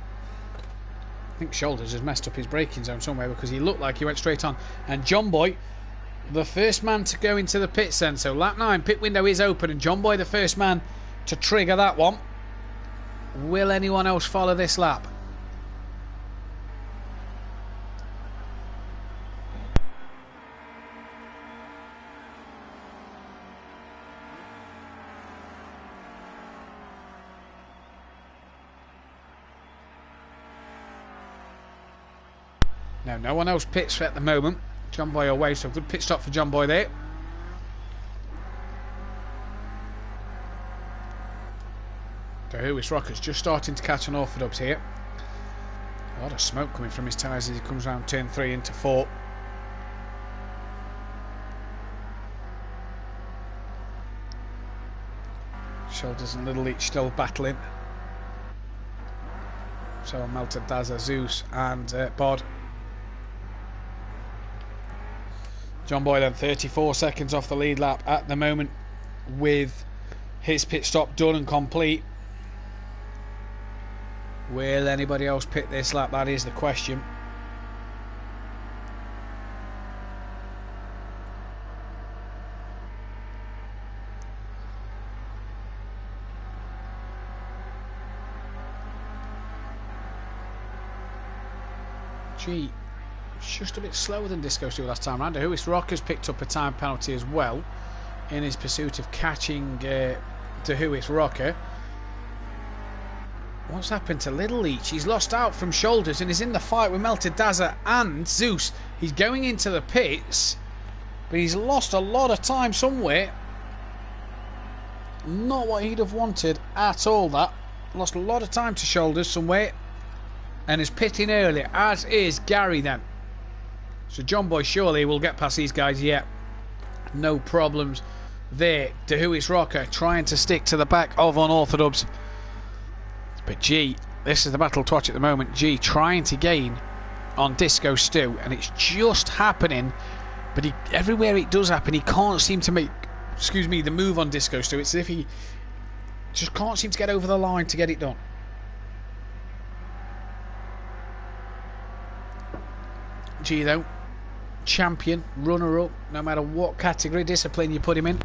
I think Shoulders has messed up his braking zone somewhere, because he looked like he went straight on. And John Boy the first man to go into the pits then. So lap 9, pit window is open, and John Boy the first man to trigger that one. Will anyone else follow this lap? No one else pits at the moment. John Boy away, so good pit stop for John Boy there. The Lewis Rocker's just starting to catch on orthodox here. A lot of smoke coming from his tyres as he comes around turn 3 into 4. Shoulders and Little Leach still battling. So Melted Daza, Zeus and Bod. John Boy then 34 seconds off the lead lap at the moment with his pit stop done and complete. Will anybody else pit this lap? That is the question. Gee, it's just a bit slower than Disco Stu last time round. The Lewis Rocker's picked up a time penalty as well in his pursuit of catching the Lewis Rocker. What's happened to Little Leach? He's lost out from shoulders and is in the fight with Melted Daza and Zeus. He's going into the pits, but he's lost a lot of time somewhere. Not what he'd have wanted at all, that. Lost a lot of time to shoulders somewhere and is pitting early, as is Gary then. So John Boy surely will get past these guys yet. No problems there. Dehuis Rocker trying to stick to the back of Unorthodox. But G, this is the battle to watch at the moment. G trying to gain on Disco Stu, and it's just happening. But everywhere it does happen, he can't seem to make, the move on Disco Stu. It's as if he just can't seem to get over the line to get it done. G though, champion, runner-up, no matter what category, discipline you put him in.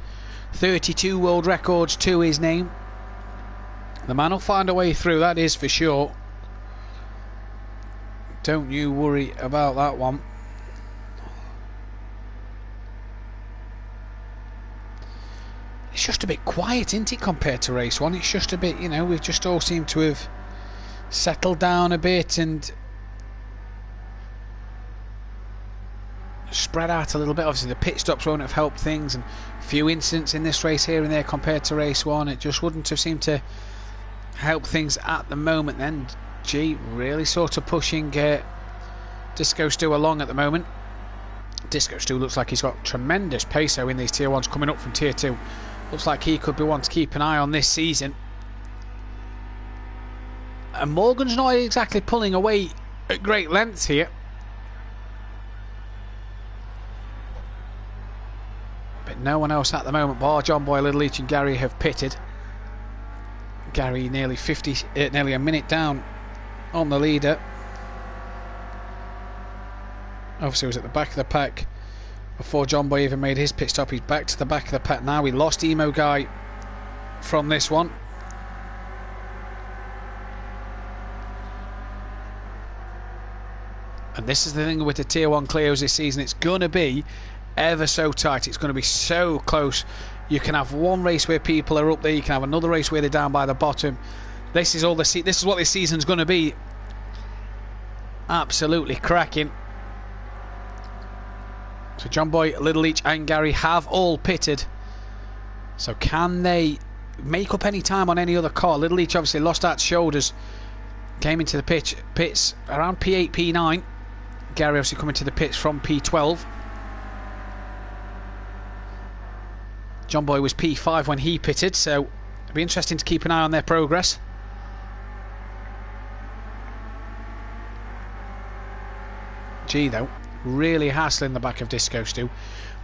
32 world records to his name. The man will find a way through, that is for sure. Don't you worry about that one. It's just a bit quiet, isn't it, compared to race 1? It's just a bit, we've just all seemed to have settled down a bit and spread out a little bit. Obviously the pit stops won't have helped things, and a few incidents in this race here and there compared to race 1. It just wouldn't have seemed to help things at the moment then. G really sort of pushing Disco Stu along at the moment. Disco Stu looks like he's got tremendous pace though in these tier 1s coming up from tier 2. Looks like he could be one to keep an eye on this season. And Morgan's not exactly pulling away at great lengths here. But no one else at the moment bar John Boy, Little Leach and Gary have pitted. Gary nearly a minute down on the leader. Obviously was at the back of the pack before John Boy even made his pit stop. He's back to the back of the pack now. We lost Emo Guy from this one. And this is the thing with the tier 1 Clios this season, it's going to be ever so tight. It's going to be so close. You can have one race where people are up there, you can have another race where they're down by the bottom. This is what this season's going to be. Absolutely cracking. So John Boy, Little Leach and Gary have all pitted. So can they make up any time on any other car? Little Leach obviously lost out shoulders, came into the pits around P8, P9. Gary obviously coming to the pits from P12. John Boy was P5 when he pitted, so it'll be interesting to keep an eye on their progress. G though, really hassling the back of Disco Stu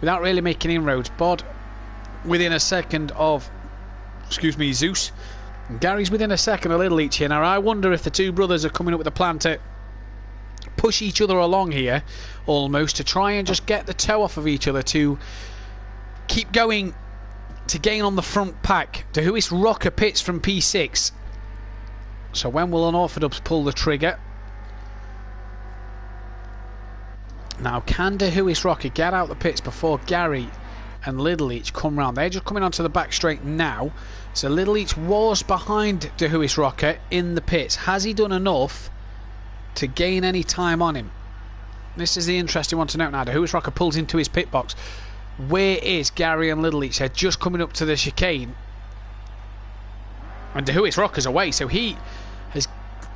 without really making inroads. Bod within a second of, Zeus. And Gary's within a second of Little Leach here. Now I wonder if the two brothers are coming up with a plan to push each other along here, almost, to try and just get the toe off of each other, to keep going, to gain on the front pack. De Huis Rocker pits from P6. So when will Unorthodox pull the trigger? Now, can De Huis Rocker get out the pits before Gary and Little Each come round? They're just coming onto the back straight now. So Little Each was behind De Huis Rocker in the pits. Has he done enough to gain any time on him? This is the interesting one to note now. De Huis Rocker pulls into his pit box. Where is Gary and Little Each? They're just coming up to the chicane. And De Huis Rocker's away, so he is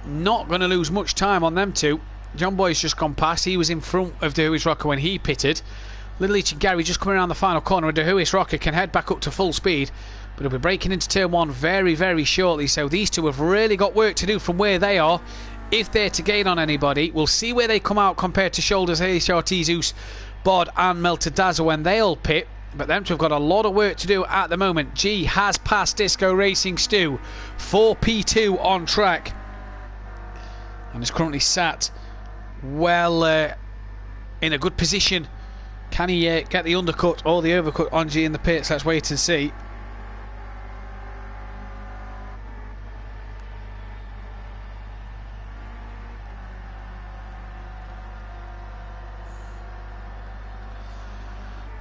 not going to lose much time on them two. John Boy's just gone past. He was in front of De Huis Rocker when he pitted. Little Each and Gary just coming around the final corner, and De Huis Rocker can head back up to full speed, but he'll be breaking into turn one very, very shortly. So these two have really got work to do from where they are if they're to gain on anybody. We'll see where they come out compared to Shoulders, HRT, Zeus, Bod and Melted Dazzle when they all pit. But them two have got a lot of work to do at the moment. G has passed Disco Racing Stu for P2 on track, and is currently sat well in a good position. Can he get the undercut or the overcut on G in the pits? Let's wait and see.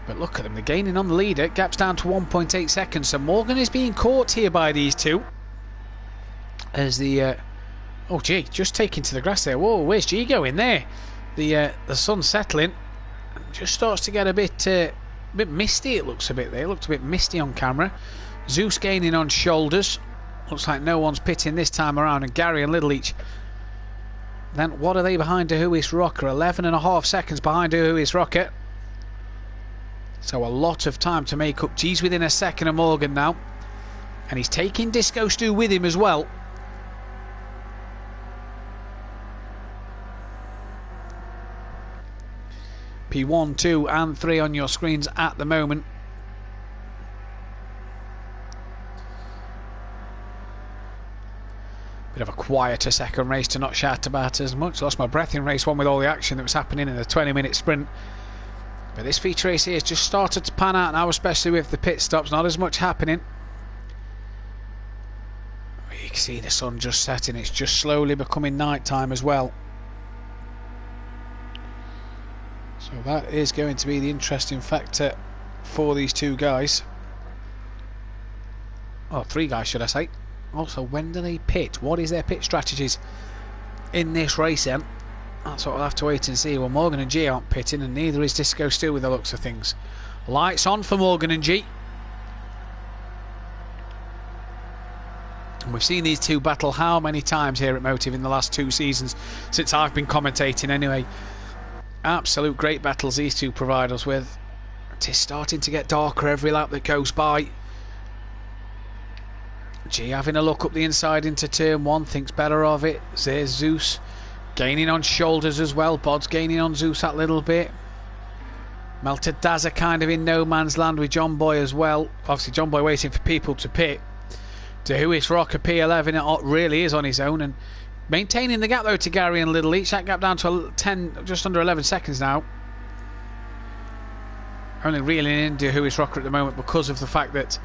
But look at them, they're gaining on the leader. Gap's down to 1.8 seconds. So Morgan is being caught here by these two. As the oh, G just taking to the grass there. Whoa, where's G going there? The sun's settling. Just starts to get a bit misty. It looks a bit there. It looked a bit misty on camera. Zeus gaining on Shoulders. Looks like no one's pitting this time around. And Gary and Little Each. Then what are they behind De Huis Rocker? 11.5 seconds behind De Huis Rocker. So a lot of time to make up. G's within a second of Morgan now. And he's taking Disco Stu with him as well. P1, 2 and 3 on your screens at the moment. Bit of a quieter second race to not shout about as much. Lost my breath in race one with all the action that was happening in the 20-minute sprint. But this feature race here has just started to pan out now, especially with the pit stops. Not as much happening. You can see the sun just setting. It's just slowly becoming night time as well. So that is going to be the interesting factor for these two guys. Oh, three guys should I say. Also, when do they pit? What is their pit strategies in this race then? That's what we'll have to wait and see. Well, Morgan and G aren't pitting, and neither is Disco Stu with the looks of things. Lights on for Morgan and G. And we've seen these two battle how many times here at Motive in the last 2 seasons, since I've been commentating anyway. Absolute great battles these two provide us with. It is starting to get darker every lap that goes by. G having a look up the inside into turn one, thinks better of it. There's Zeus gaining on Shoulders as well. Bod's gaining on Zeus that little bit. Melted Dazza kind of in no man's land with John Boy as well. Obviously John Boy waiting for people to pit. De Huis Rocker P11 it really is on his own, and maintaining the gap though to Gary and Little Each. That gap down to 10, just under 11 seconds now. Only reeling in De Huis Rocker at the moment because of the fact that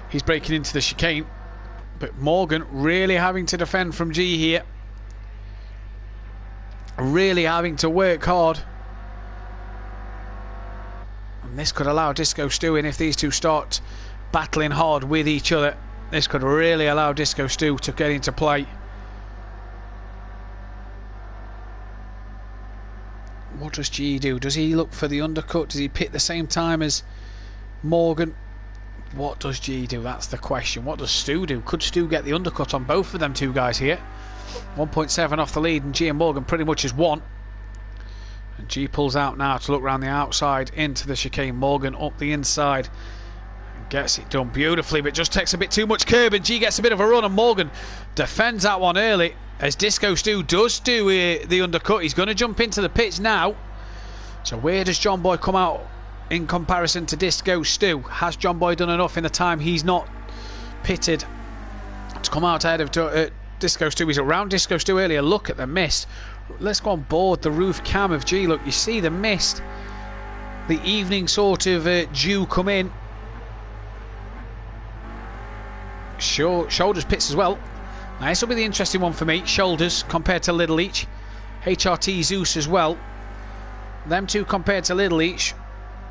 he's breaking into the chicane. But Morgan really having to defend from G here. Really having to work hard. And this could allow Disco Stu in if these two start battling hard with each other. This could really allow Disco Stu to get into play. What does G do? Does he look for the undercut? Does he pit the same time as Morgan? What does G do? That's the question. What does Stu do? Could Stu get the undercut on both of them two guys here? 1.7 off the lead, and G and Morgan pretty much is one. And G pulls out now to look around the outside into the chicane. Morgan up the inside and gets it done beautifully, but just takes a bit too much curb, and G gets a bit of a run, and Morgan defends that one early as Disco Stu does do the undercut. He's going to jump into the pits now. So where does John Boy come out in comparison to Disco Stu? Has John Boy done enough in the time he's not pitted to come out ahead of Disco Stu? He's around Disco Stu earlier. Look at the mist Let's go on board the roof cam of G. Look, you see the mist, the evening sort of dew come in. Shoulders pits as well. Now this will be the interesting one for me. Shoulders compared to Little Leach. HRT Zeus as well. Them two compared to Little Leach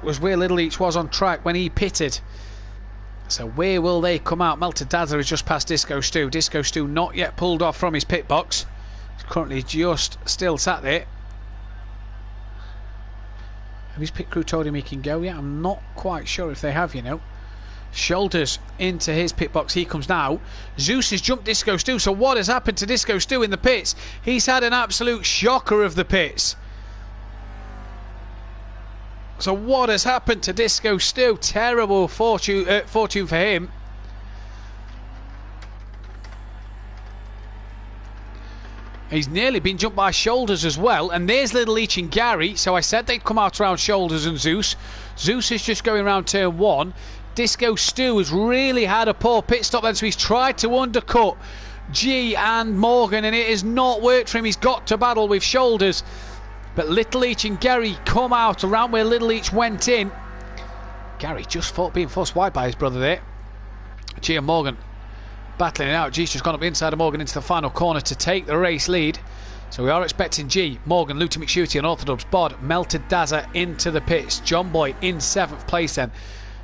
was where Little Leach was on track when he pitted. So where will they come out? Melted Dazzler has just passed Disco Stew. Disco Stew not yet pulled off from his pit box. He's currently just still sat there. Have his pit crew told him he can go yet? I'm not quite sure if they have, you know. Shoulders into his pit box. He comes now. Zeus has jumped Disco Stew. So what has happened to Disco Stew in the pits? He's had an absolute shocker of the pits. So what has happened to Disco Stew? Terrible fortune for him. He's nearly been jumped by Shoulders as well. And there's Little Leach and Gary. So I said they'd come out around Shoulders and Zeus. Zeus is just going around turn 1. Disco Stew has really had a poor pit stop then. So he's tried to undercut G and Morgan. And it has not worked for him. He's got to battle with Shoulders. But Little Leach and Gary come out around where Little Leach went in. Gary just being forced wide by his brother there. G and Morgan battling it out. G's just gone up the inside of Morgan into the final corner to take the race lead. So we are expecting G, Morgan, Looty McShooty and Orthodubs, Bod, Melted Dazza into the pits. John Boy in 7th place then.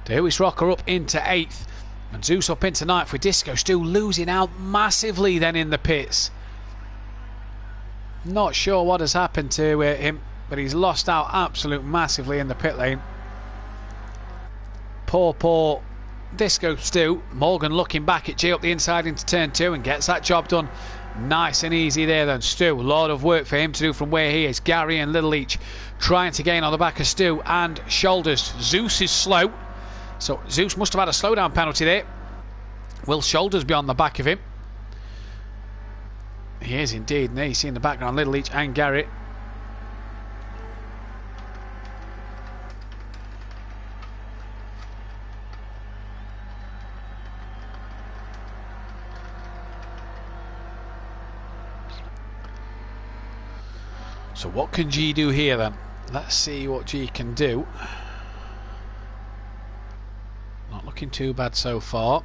Dehuis Rocker up into 8th. And Zeus up into 9th with Disco Stew losing out massively then in the pits. Not sure what has happened to him, but he's lost out absolutely massively in the pit lane. Poor Disco Stew. Morgan looking back at G up the inside into turn 2 and gets that job done nice and easy there then. Stew, a lot of work for him to do from where he is. Gary and Little Leach trying to gain on the back of Stew and Shoulders. Zeus is slow, so Zeus must have had a slowdown penalty there. Will Shoulders be on the back of him? He is indeed, and there you see in the background Little Leach and Garrett. So what can G do here then? Let's see what G can do. Not looking too bad so far.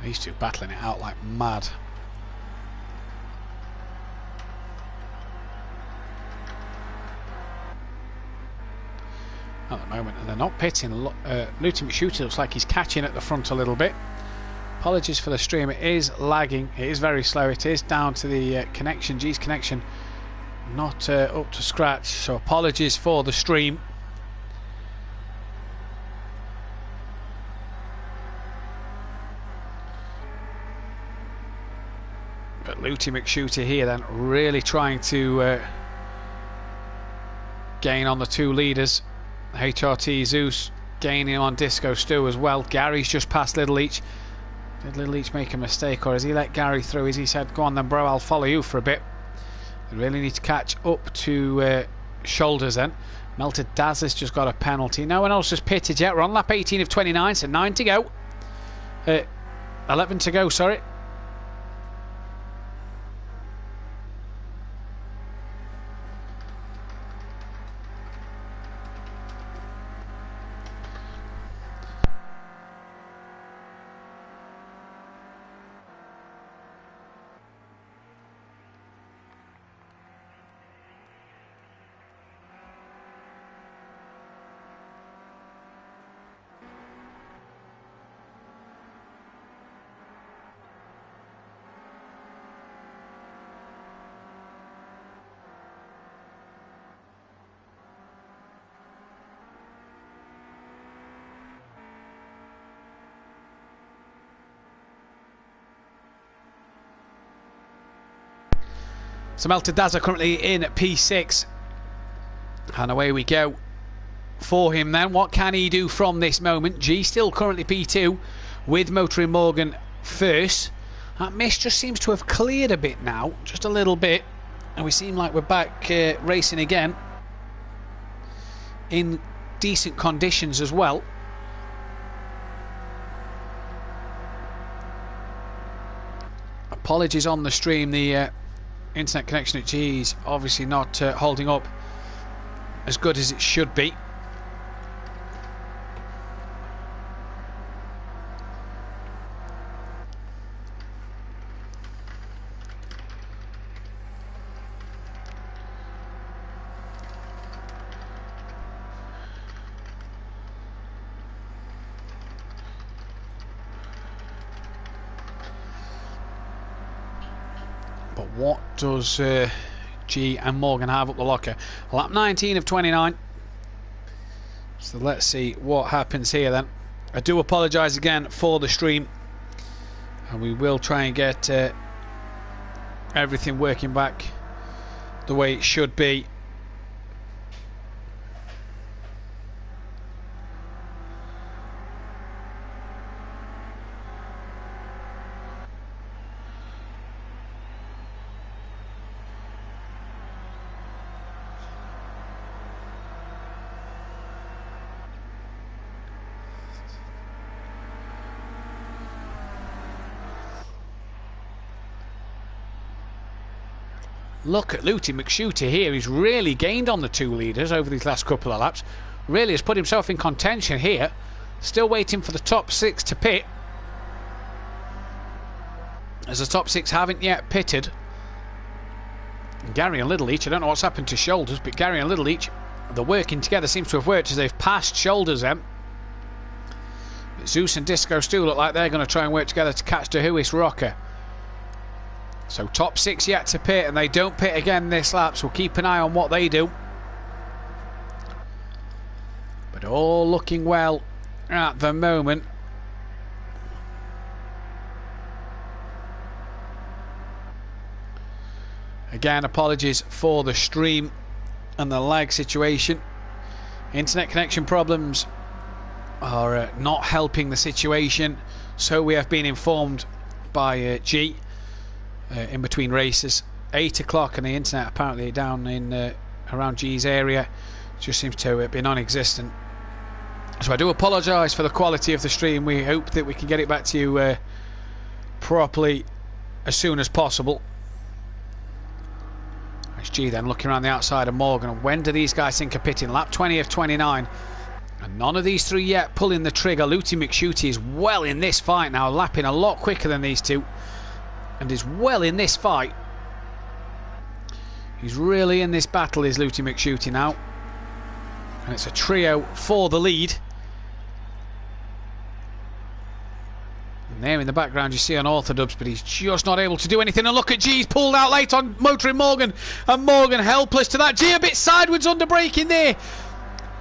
These two battling it out like mad. At the moment, and they're not pitting. Looty McShooty looks like he's catching at the front a little bit. Apologies for the stream, it is lagging, it is very slow, it is down to the connection, G's connection not up to scratch, so apologies for the stream. But Looty McShooty here then really trying to gain on the two leaders. HRT Zeus gaining on Disco Stew as well. Gary's just past Little Leach. Did Little Leach make a mistake, or has he let Gary through? As he said, go on then bro, I'll follow you for a bit. They really need to catch up to Shoulders then. Melted Dazzler's just got a penalty. No one else has pitted yet. We're on lap 18 of 29, so 9 to go. 11 to go, sorry. So Melted Dazzler currently in P6. And away we go for him then. What can he do from this moment? G still currently P2. with Motoring Morgan first. That mist just seems to have cleared a bit now, just a little bit, and we seem like we're back racing again in decent conditions as well. Apologies on the stream, the internet connection at G is obviously not holding up as good as it should be. But what does G and Morgan have up the locker? Lap 19 of 29. So let's see what happens here then. I do apologise again for the stream, and we will try and get everything working back the way it should be. Look at Mtcc here. He's really gained on the two leaders over these last couple of laps. Really has put himself in contention here. Still waiting for the top six to pit, as the top six haven't yet pitted. And Gary and Little Each, I don't know what's happened to Shoulders, but Gary and Little Each, the working together seems to have worked as they've passed Shoulders then. But Zeus and Disco Stu look like they're going to try and work together to catch the Huis Rocker. So top six yet to pit, and they don't pit again this lap, so we'll keep an eye on what they do. But all looking well at the moment. Again, apologies for the stream and the lag situation. Internet connection problems are not helping the situation, so we have been informed by G. In between races, 8 o'clock, and the internet apparently down in around G's area just seems to have been non-existent. So I do apologise for the quality of the stream. We hope that we can get it back to you properly as soon as possible. It's G then looking around the outside of Morgan. When do these guys think of pitting? Lap 20 of 29. And none of these three yet pulling the trigger. Mtcc is well in this fight now, lapping a lot quicker than these two, and is well in this fight. He's really in this battle, is Mtcc now. And it's a trio for the lead. And there in the background you see on Orthodubs, but he's just not able to do anything. And look at G's pulled out late on Motoring Morgan, and Morgan helpless to that. G a bit sideways under braking there.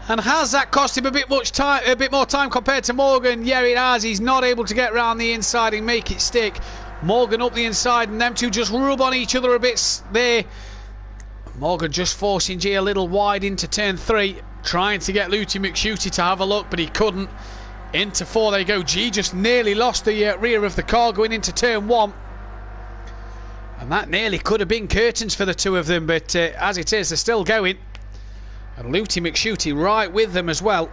And has that cost him a bit more time compared to Morgan? Yeah, it has. He's not able to get round the inside and make it stick. Morgan up the inside, and them two just rub on each other a bit there. Morgan just forcing G a little wide into turn 3, trying to get Mtcc to have a look, but he couldn't. Into 4 they go. G just nearly lost the rear of the car going into turn 1. And that nearly could have been curtains for the two of them, but as it is, they're still going. And Mtcc right with them as well.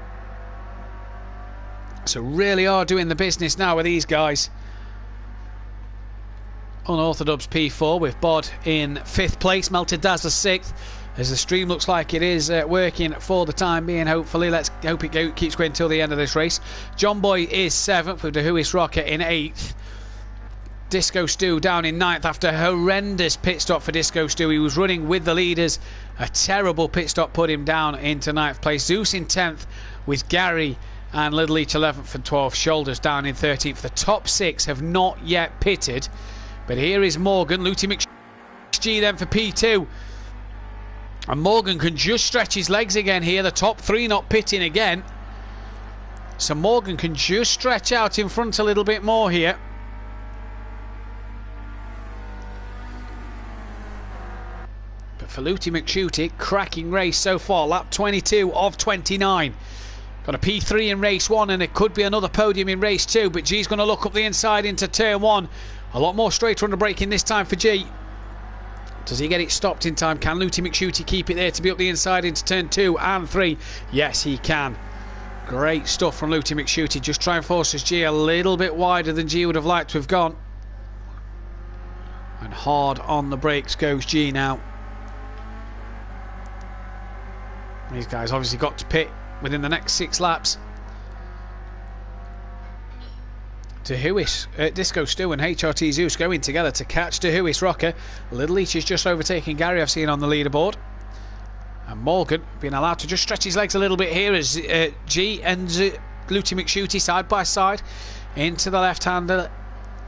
So really are doing the business now with these guys. Unorthodox P4 with Bod in 5th place, Melted Dazzler 6th, as the stream looks like it is working for the time being. Hopefully, let's hope it keeps going until the end of this race. John Boy is 7th with the Huis Rocker in 8th. Disco Stu down in 9th after a horrendous pit stop for Disco Stu. He was running with the leaders. A terrible pit stop put him down into 9th place. Zeus in 10th with Gary and Little Each 11th and 12th. Shoulders down in 13th. The top 6 have not yet pitted. But here is Morgan, Mtcc then for P2. And Morgan can just stretch his legs again here. The top 3 not pitting again. So Morgan can just stretch out in front a little bit more here. But for Mtcc, cracking race so far. Lap 22 of 29. Got a P3 in race 1 and it could be another podium in race 2, but G's going to look up the inside into turn 1. A lot more straighter under braking this time for G. Does he get it stopped in time? Can Looty McShooty keep it there to be up the inside into turn 2 and 3? Yes, he can. Great stuff from Looty McShooty. Just try and force his G a little bit wider than G would have liked to have gone. And hard on the brakes goes G now. These guys obviously got to pit within the next 6 laps. DeHuis, Disco Stu and HRT Zeus going together to catch DeHuis Rocker. Little Leach is just overtaking Gary, I've seen on the leaderboard. And Morgan being allowed to just stretch his legs a little bit here as G and Looty McShooty side by side into the left-hander.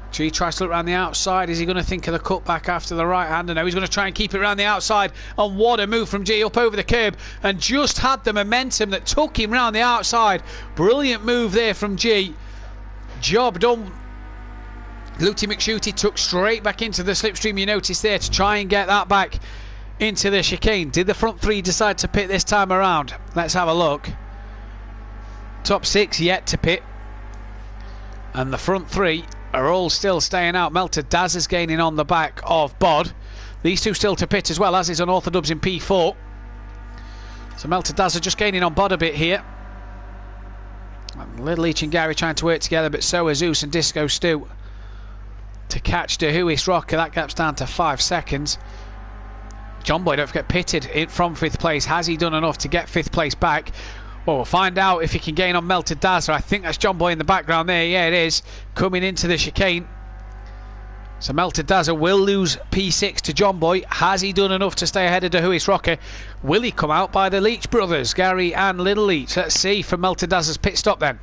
G tries to look around the outside. Is he going to think of the cutback after the right-hander? No, he's going to try and keep it around the outside. And what a move from G up over the curb. And just had the momentum that took him around the outside. Brilliant move there from G. Job done. Looty McShooty took straight back into the slipstream, you notice there, to try and get that back into the chicane. Did the front 3 decide to pit this time around? Let's have a look. Top 6 yet to pit. And the front 3 are all still staying out. Melted Daz is gaining on the back of Bod. These two still to pit as well, as is Unorthodox in P4. So Melted Daz are just gaining on Bod a bit here. And Little Leach and Gary trying to work together, but so are Zeus and Disco Stu to catch DeHuis Rocker. That gap's down to 5 seconds. John Boy, don't forget, pitted in from 5th place. Has he done enough to get 5th place back? Well, we'll find out if he can gain on Melted Dazzler. I think that's John Boy in the background there. Yeah, it is. Coming into the chicane. So Melted Dazzler will lose P6 to John Boy. Has he done enough to stay ahead of DeHuis Rocker? Will he come out by the Leach brothers, Gary and Little Leach? Let's see from Melted Dazzler's pit stop then.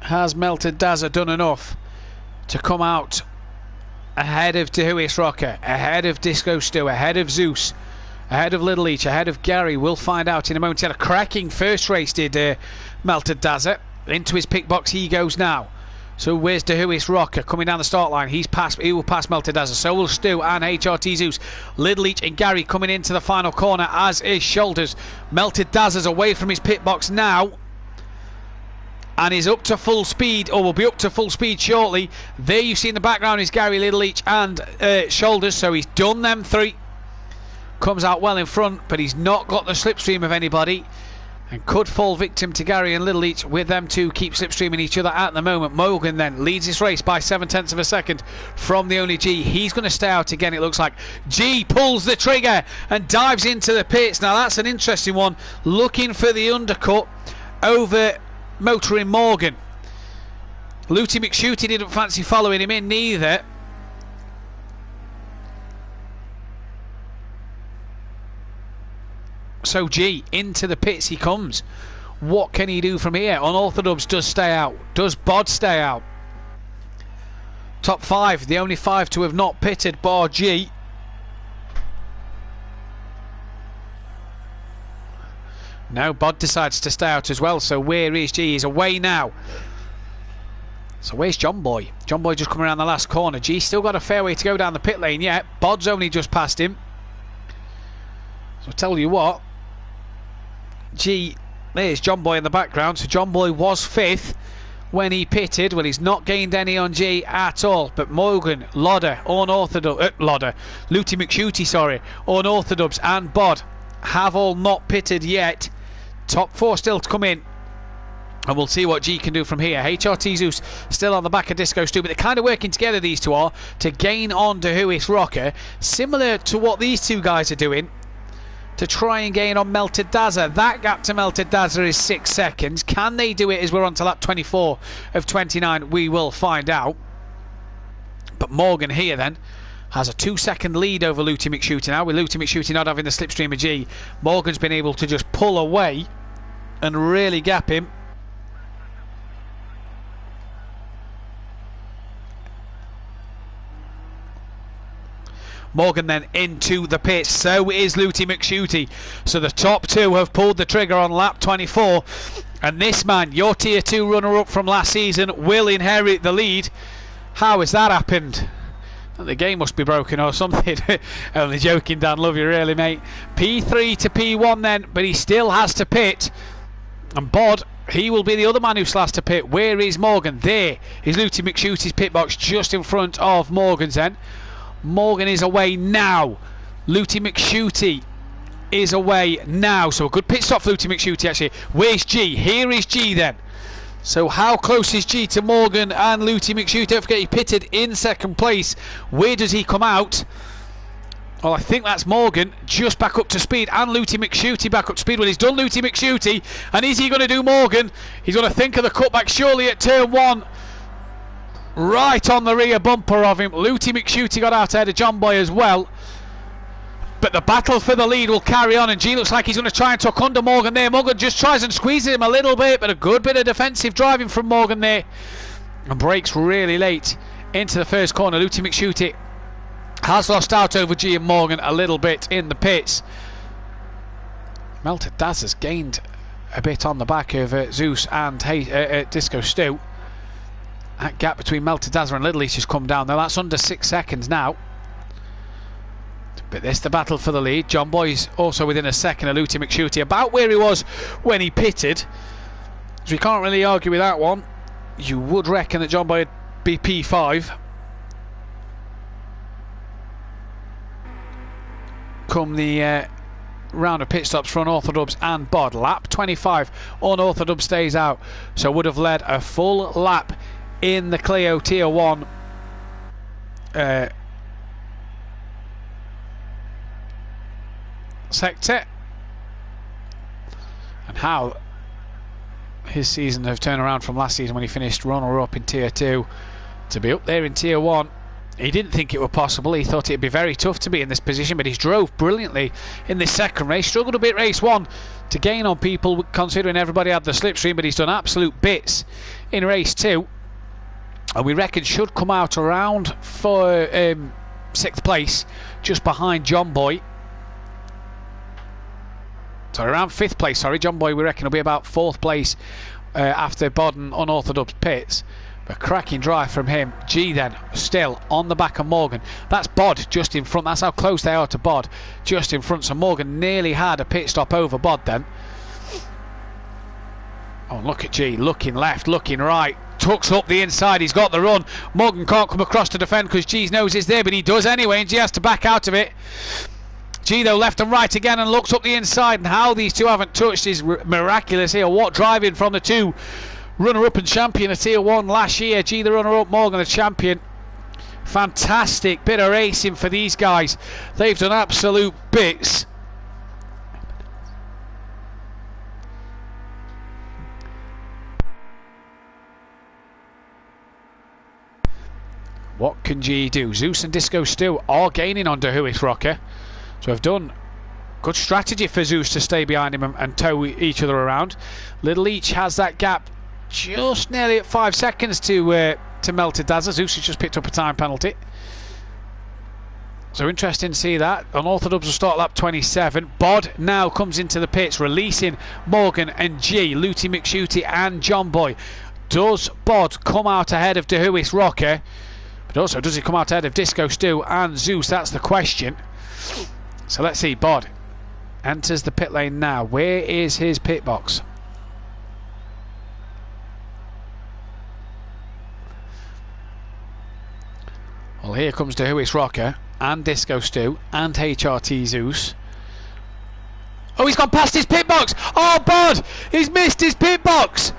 Has Melted Dazzler done enough to come out ahead of DeHuis Rocker, ahead of Disco Stu, ahead of Zeus, ahead of Little Leach, ahead of Gary? We'll find out in a moment. He had a cracking first race, did Melted Dazzler. Into his pick box he goes now. So where's DeHuis Rocker coming down the start line? He will pass Melted Dazzler. So will Stu and HRT Zeus. Little Leach and Gary coming into the final corner, as is Shoulders. Melted Dazzler's away from his pit box now. And is up to full speed, or will be up to full speed shortly. There you see in the background is Gary, Little Leach and Shoulders. So he's done them 3. Comes out well in front, but he's not got the slipstream of anybody. And could fall victim to Gary and Little Leach, with them two keep slipstreaming each other at the moment. Morgan then leads this race by 0.7 of a second from the only G. He's going to stay out again, it looks like. G pulls the trigger and dives into the pits. Now that's an interesting one. Looking for the undercut over motoring Morgan. Looty McShooty didn't fancy following him in neither. So G into the pits he comes. What can he do from here? Unorthodox does stay out. Does Bod stay out? Top 5, the only 5 to have not pitted, bar G. No, Bod decides to stay out as well. So where is G? He's away now. So where's John Boy? John Boy just coming around the last corner. G still got a fair way to go down the pit lane yet. Bod's only just passed him. So I tell you what, G, there's John Boy in the background. So John Boy was 5th when he pitted. Well, he's not gained any on G at all. But Morgan, Lodder, Unorthodox, Looty McShooty, sorry, Unorthodox and Bod have all not pitted yet. Top 4 still to come in. And we'll see what G can do from here. HRT Zeus still on the back of Disco Stu, but they're kind of working together, these two are, to gain on DeHuis Rocker. Similar to what these two guys are doing, to try and gain on Melted Dazzler. That gap to Melted Dazzler is 6 seconds. Can they do it as we're on to lap 24 of 29? We will find out. But Morgan here then has a 2-second lead over Looty McShooty now, with Looty McShooty not having the slipstream of G. Morgan's been able to just pull away and really gap him. Morgan then into the pits. So is Looty McShooty. So the top 2 have pulled the trigger on lap 24. And this man, your tier 2 runner-up from last season, will inherit the lead. How has that happened? The game must be broken or something. Only joking, Dan. Love you really, mate. P3 to P1 then, but he still has to pit. And Bod, he will be the other man who still has to pit. Where is Morgan? There is Looty McShootie's pit box just in front of Morgan's then. Morgan is away now. Looty McShootie is away now. So a good pit stop for Looty McShootie actually. Where's G? Here is G then. So how close is G to Morgan and Looty McShootie? Don't forget he pitted in second place. Where does he come out? Well, I think that's Morgan just back up to speed, and Looty McShootie back up to speed. Well, he's done Looty McShootie, and is he going to do Morgan? He's going to think of the cutback surely at turn 1. Right on the rear bumper of him. Looty McShootie got out ahead of John Boy as well. But the battle for the lead will carry on, and G looks like he's going to try and tuck under Morgan there. Morgan just tries and squeezes him a little bit, but a good bit of defensive driving from Morgan there. And breaks really late into the first corner. Looty McShootie has lost out over G and Morgan a little bit in the pits. Melted Daz has gained a bit on the back of Zeus and Disco Stu. That gap between Melted Daz and Little East has come down. Now that's under 6 seconds now. But this the battle for the lead. John Boy's also within a second of Looty McShootie, about where he was when he pitted. So we can't really argue with that one. You would reckon that John Boy would be P5. Come the round of pit stops for Unorthodox and Bod. Lap 25, Unorthodox stays out. So would have led a full lap in the Clio Tier 1 sector. And how his season have turned around from last season when he finished runner-up in Tier 2 to be up there in Tier 1. He didn't think it were possible. He thought it'd be very tough to be in this position, but he's drove brilliantly in this second race. Struggled a bit race 1 to gain on people considering everybody had the slipstream, but he's done absolute bits in race 2, and we reckon should come out around for 6th place, just behind John Boy. So around 5th place, sorry. John Boy we reckon will be about 4th place after Bod and Unorthodox pits. A cracking drive from him. G then still on the back of Morgan. That's Bod just in front. That's how close they are to Bod, just in front. So Morgan nearly had a pit stop over Bod then. Oh, look at G looking left, looking right, tucks up the inside. He's got the run. Morgan can't come across to defend because G's nose is there, but he does anyway, and G has to back out of it. G though left and right again and looks up the inside, and how these two haven't touched is miraculous here. What driving from the two. Runner-up and champion of Tier 1 last year. G the runner-up, Morgan the champion. Fantastic bit of racing for these guys. They've done absolute bits. What can G do? Zeus and Disco Stu are gaining on Dehuis Rocker. So I've done good strategy for Zeus to stay behind him and tow each other around. Little Each has that gap just nearly at 5 seconds to Melted Dazzler. Zeus has just picked up a time penalty. So interesting to see that. Unorthodox will start lap 27. Bod now comes into the pits, releasing Morgan and G, Looty McShootie and John Boy. Does Bod come out ahead of Dehuis Rocker? But also, does he come out ahead of Disco Stu and Zeus? That's the question. So let's see. Bod enters the pit lane now. Where is his pit box? Well, here comes Dehuis Rocker and Disco Stu and HRT Zeus. Oh, he's gone past his pit box. Oh, Bod, he's missed his pit box.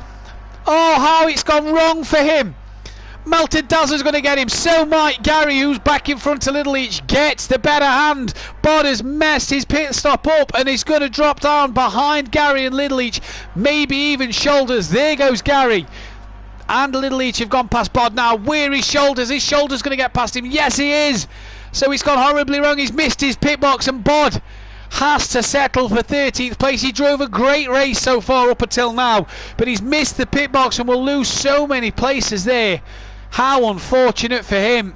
Oh, how it's gone wrong for him. Melted Dazzler's going to get him. So might Gary, who's back in front a little each, gets the better hand. Bod has messed his pit stop up and he's going to drop down behind Gary and Little Each. Maybe even Shoulders. There goes Gary. And Little Each have gone past Bod now. Where is Shoulders? His Shoulders going to get past him? Yes, he is. So he's gone horribly wrong. He's missed his pit box and Bod has to settle for 13th place. He drove a great race so far up until now, but he's missed the pit box and will lose so many places there. How unfortunate for him.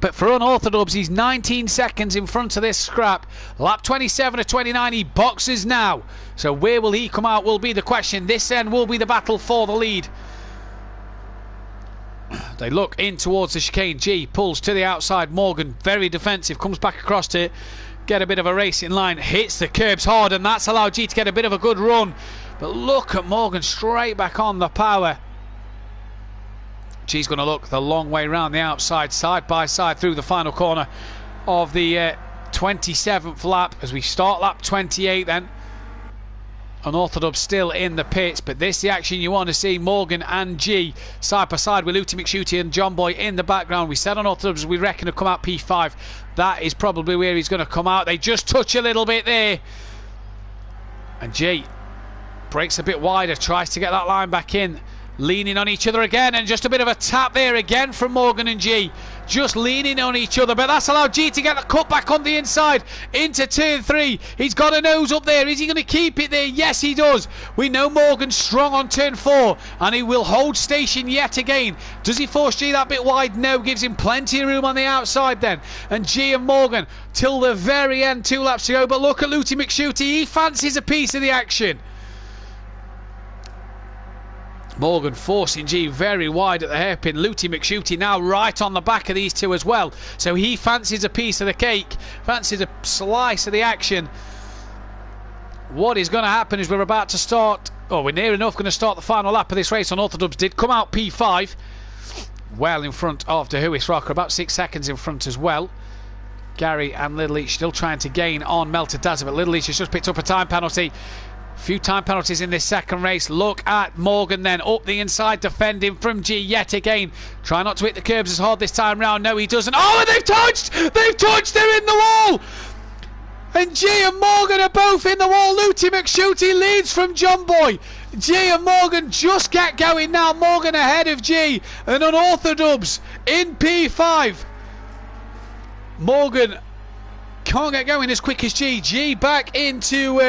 But for Unorthodox, he's 19 seconds in front of this scrap. Lap 27 of 29, he boxes now. So where will he come out will be the question. This end will be the battle for the lead. They look in towards the chicane. G pulls to the outside. Morgan, very defensive, comes back across to get a bit of a racing line. Hits the curbs hard, and that's allowed G to get a bit of a good run. But look at Morgan straight back on the power. G's going to look the long way round the outside, side by side through the final corner of the 27th lap as we start lap 28 then. Unorthodox still in the pits, but this is the action you want to see. Morgan and G side by side with Luty McShooty and John Boy in the background. We said Unorthodox we reckon will come out P5. That is probably where he's going to come out. They just touch a little bit there. And G breaks a bit wider, tries to get that line back in. Leaning on each other again, and just a bit of a tap there again from Morgan and G. Just leaning on each other, but that's allowed G to get the cut back on the inside into turn 3. He's got a nose up there. Is he going to keep it there? Yes, he does. We know Morgan's strong on turn 4, and he will hold station yet again. Does he force G that bit wide? No, gives him plenty of room on the outside then. And G and Morgan till the very end, 2 laps to go. But look at Luty McShooty. He fancies a piece of the action. Morgan forcing G very wide at the hairpin. Luty McShooty now right on the back of these two as well. So he fancies a piece of the cake, fancies a slice of the action. What is going to happen is we're about to start, we're near enough going to start the final lap of this race. Unorthodox did come out P5, well in front of De Huis Rocker, about 6 seconds in front as well. Gary and Little Leach still trying to gain on Melted Dazzler, but Little Leach has just picked up a time penalty. Few time penalties in this second race. Look at Morgan then up the inside, defending from G yet again. Try not to hit the curbs as hard this time round. No, he doesn't. Oh, and they've touched! They're in the wall! And G and Morgan are both in the wall. Luty McShooty leads from John Boy. G and Morgan just get going now. Morgan ahead of G and Unorthodox in P5. Morgan can't get going as quick as G. G back into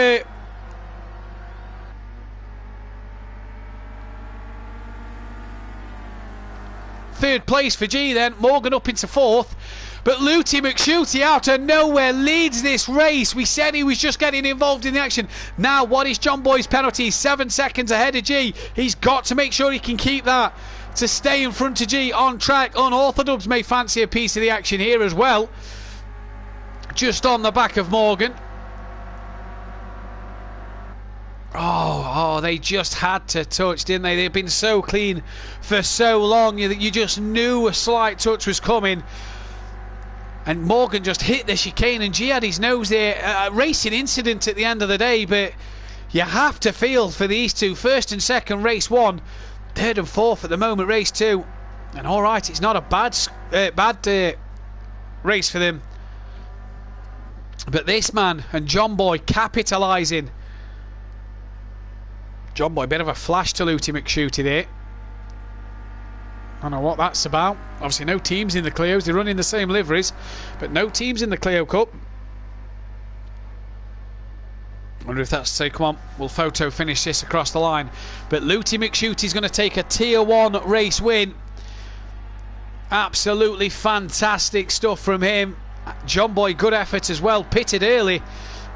third place for G then. Morgan up into 4th. But Luty McShooty out of nowhere leads this race. We said he was just getting involved in the action. Now what is John Boy's penalty? 7 seconds ahead of G. He's got to make sure he can keep that to stay in front of G on track. Unorthodox may fancy a piece of the action here as well. Just on the back of Morgan. Oh, they just had to touch, didn't they? They've been so clean for so long that you just knew a slight touch was coming. And Morgan just hit the chicane, and G had his nose there. A racing incident at the end of the day, but you have to feel for these two. First and second, race 1. Third and fourth at the moment, race 2. And all right, it's not a bad race for them. But this man and John Boy capitalising. John Boy, a bit of a flash to Luty McShooty there. I don't know what that's about. Obviously no teams in the Clios. They run in the same liveries, but no teams in the Clio Cup. Wonder if that's to say, come on, we'll photo finish this across the line. But Luty McShooty's going to take a Tier 1 race win. Absolutely fantastic stuff from him. John Boy, good effort as well. Pitted early.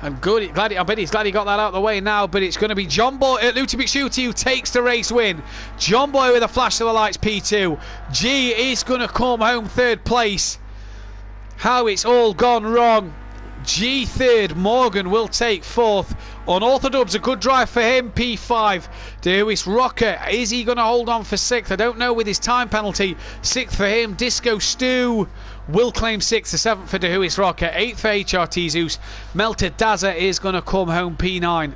I'm good. I bet he's glad he got that out of the way now. But it's going to be John Boy, Luty McShooty, who takes the race win. John Boy with a flash of the lights, P2. G is going to come home third place. How it's all gone wrong. G third. Morgan will take 4th. Unorthodox, a good drive for him, P5. De Huis Rocker, is he going to hold on for 6th? I don't know with his time penalty. 6th for him. Disco Stu will claim 6th. The 7th for De Huis Rocker. 8th for HRT Zeus. Melted Dazzler is going to come home P9.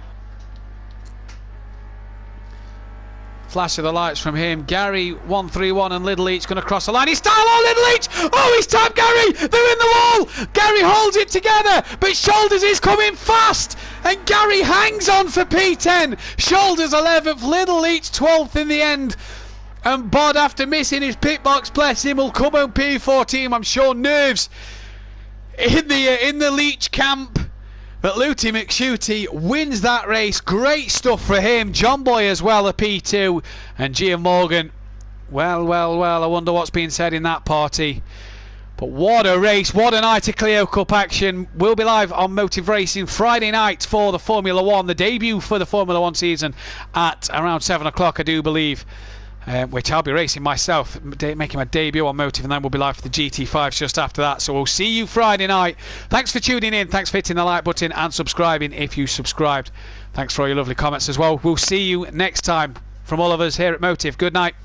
Flash of the lights from him. Gary 131 and Little Leach going to cross the line. He's style on Little Leach. Oh, he's tapped Gary. They're in the wall. Gary holds it together, but Shoulders is coming fast, and Gary hangs on for P10. Shoulders 11th, Little Leach 12th in the end. And Bod, after missing his pit box, bless him, will come home P14. I'm sure nerves in the Leach camp. But Luty McShooty wins that race. Great stuff for him. John Boy as well, a P2. And Gian Morgan, well, I wonder what's being said in that party. But what a race, what a night of Clio Cup action. We'll be live on Motive Racing Friday night for the Formula 1, the debut for the Formula 1 season at around 7 o'clock, I do believe. which I'll be racing myself, making my debut on Motive, and then we'll be live for the GT5s just after that. So we'll see you Friday night. Thanks for tuning in. Thanks for hitting the like button and subscribing if you subscribed. Thanks for all your lovely comments as well. We'll see you next time from all of us here at Motive. Good night.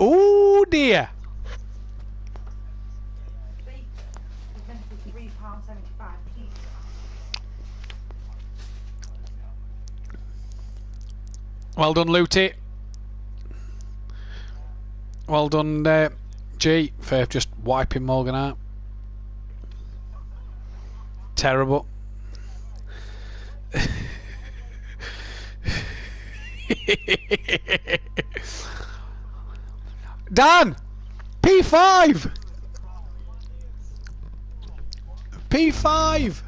Oh dear. Well done, Looty. Well done, G, for just wiping Morgan out. Terrible. Dan! P5! P5!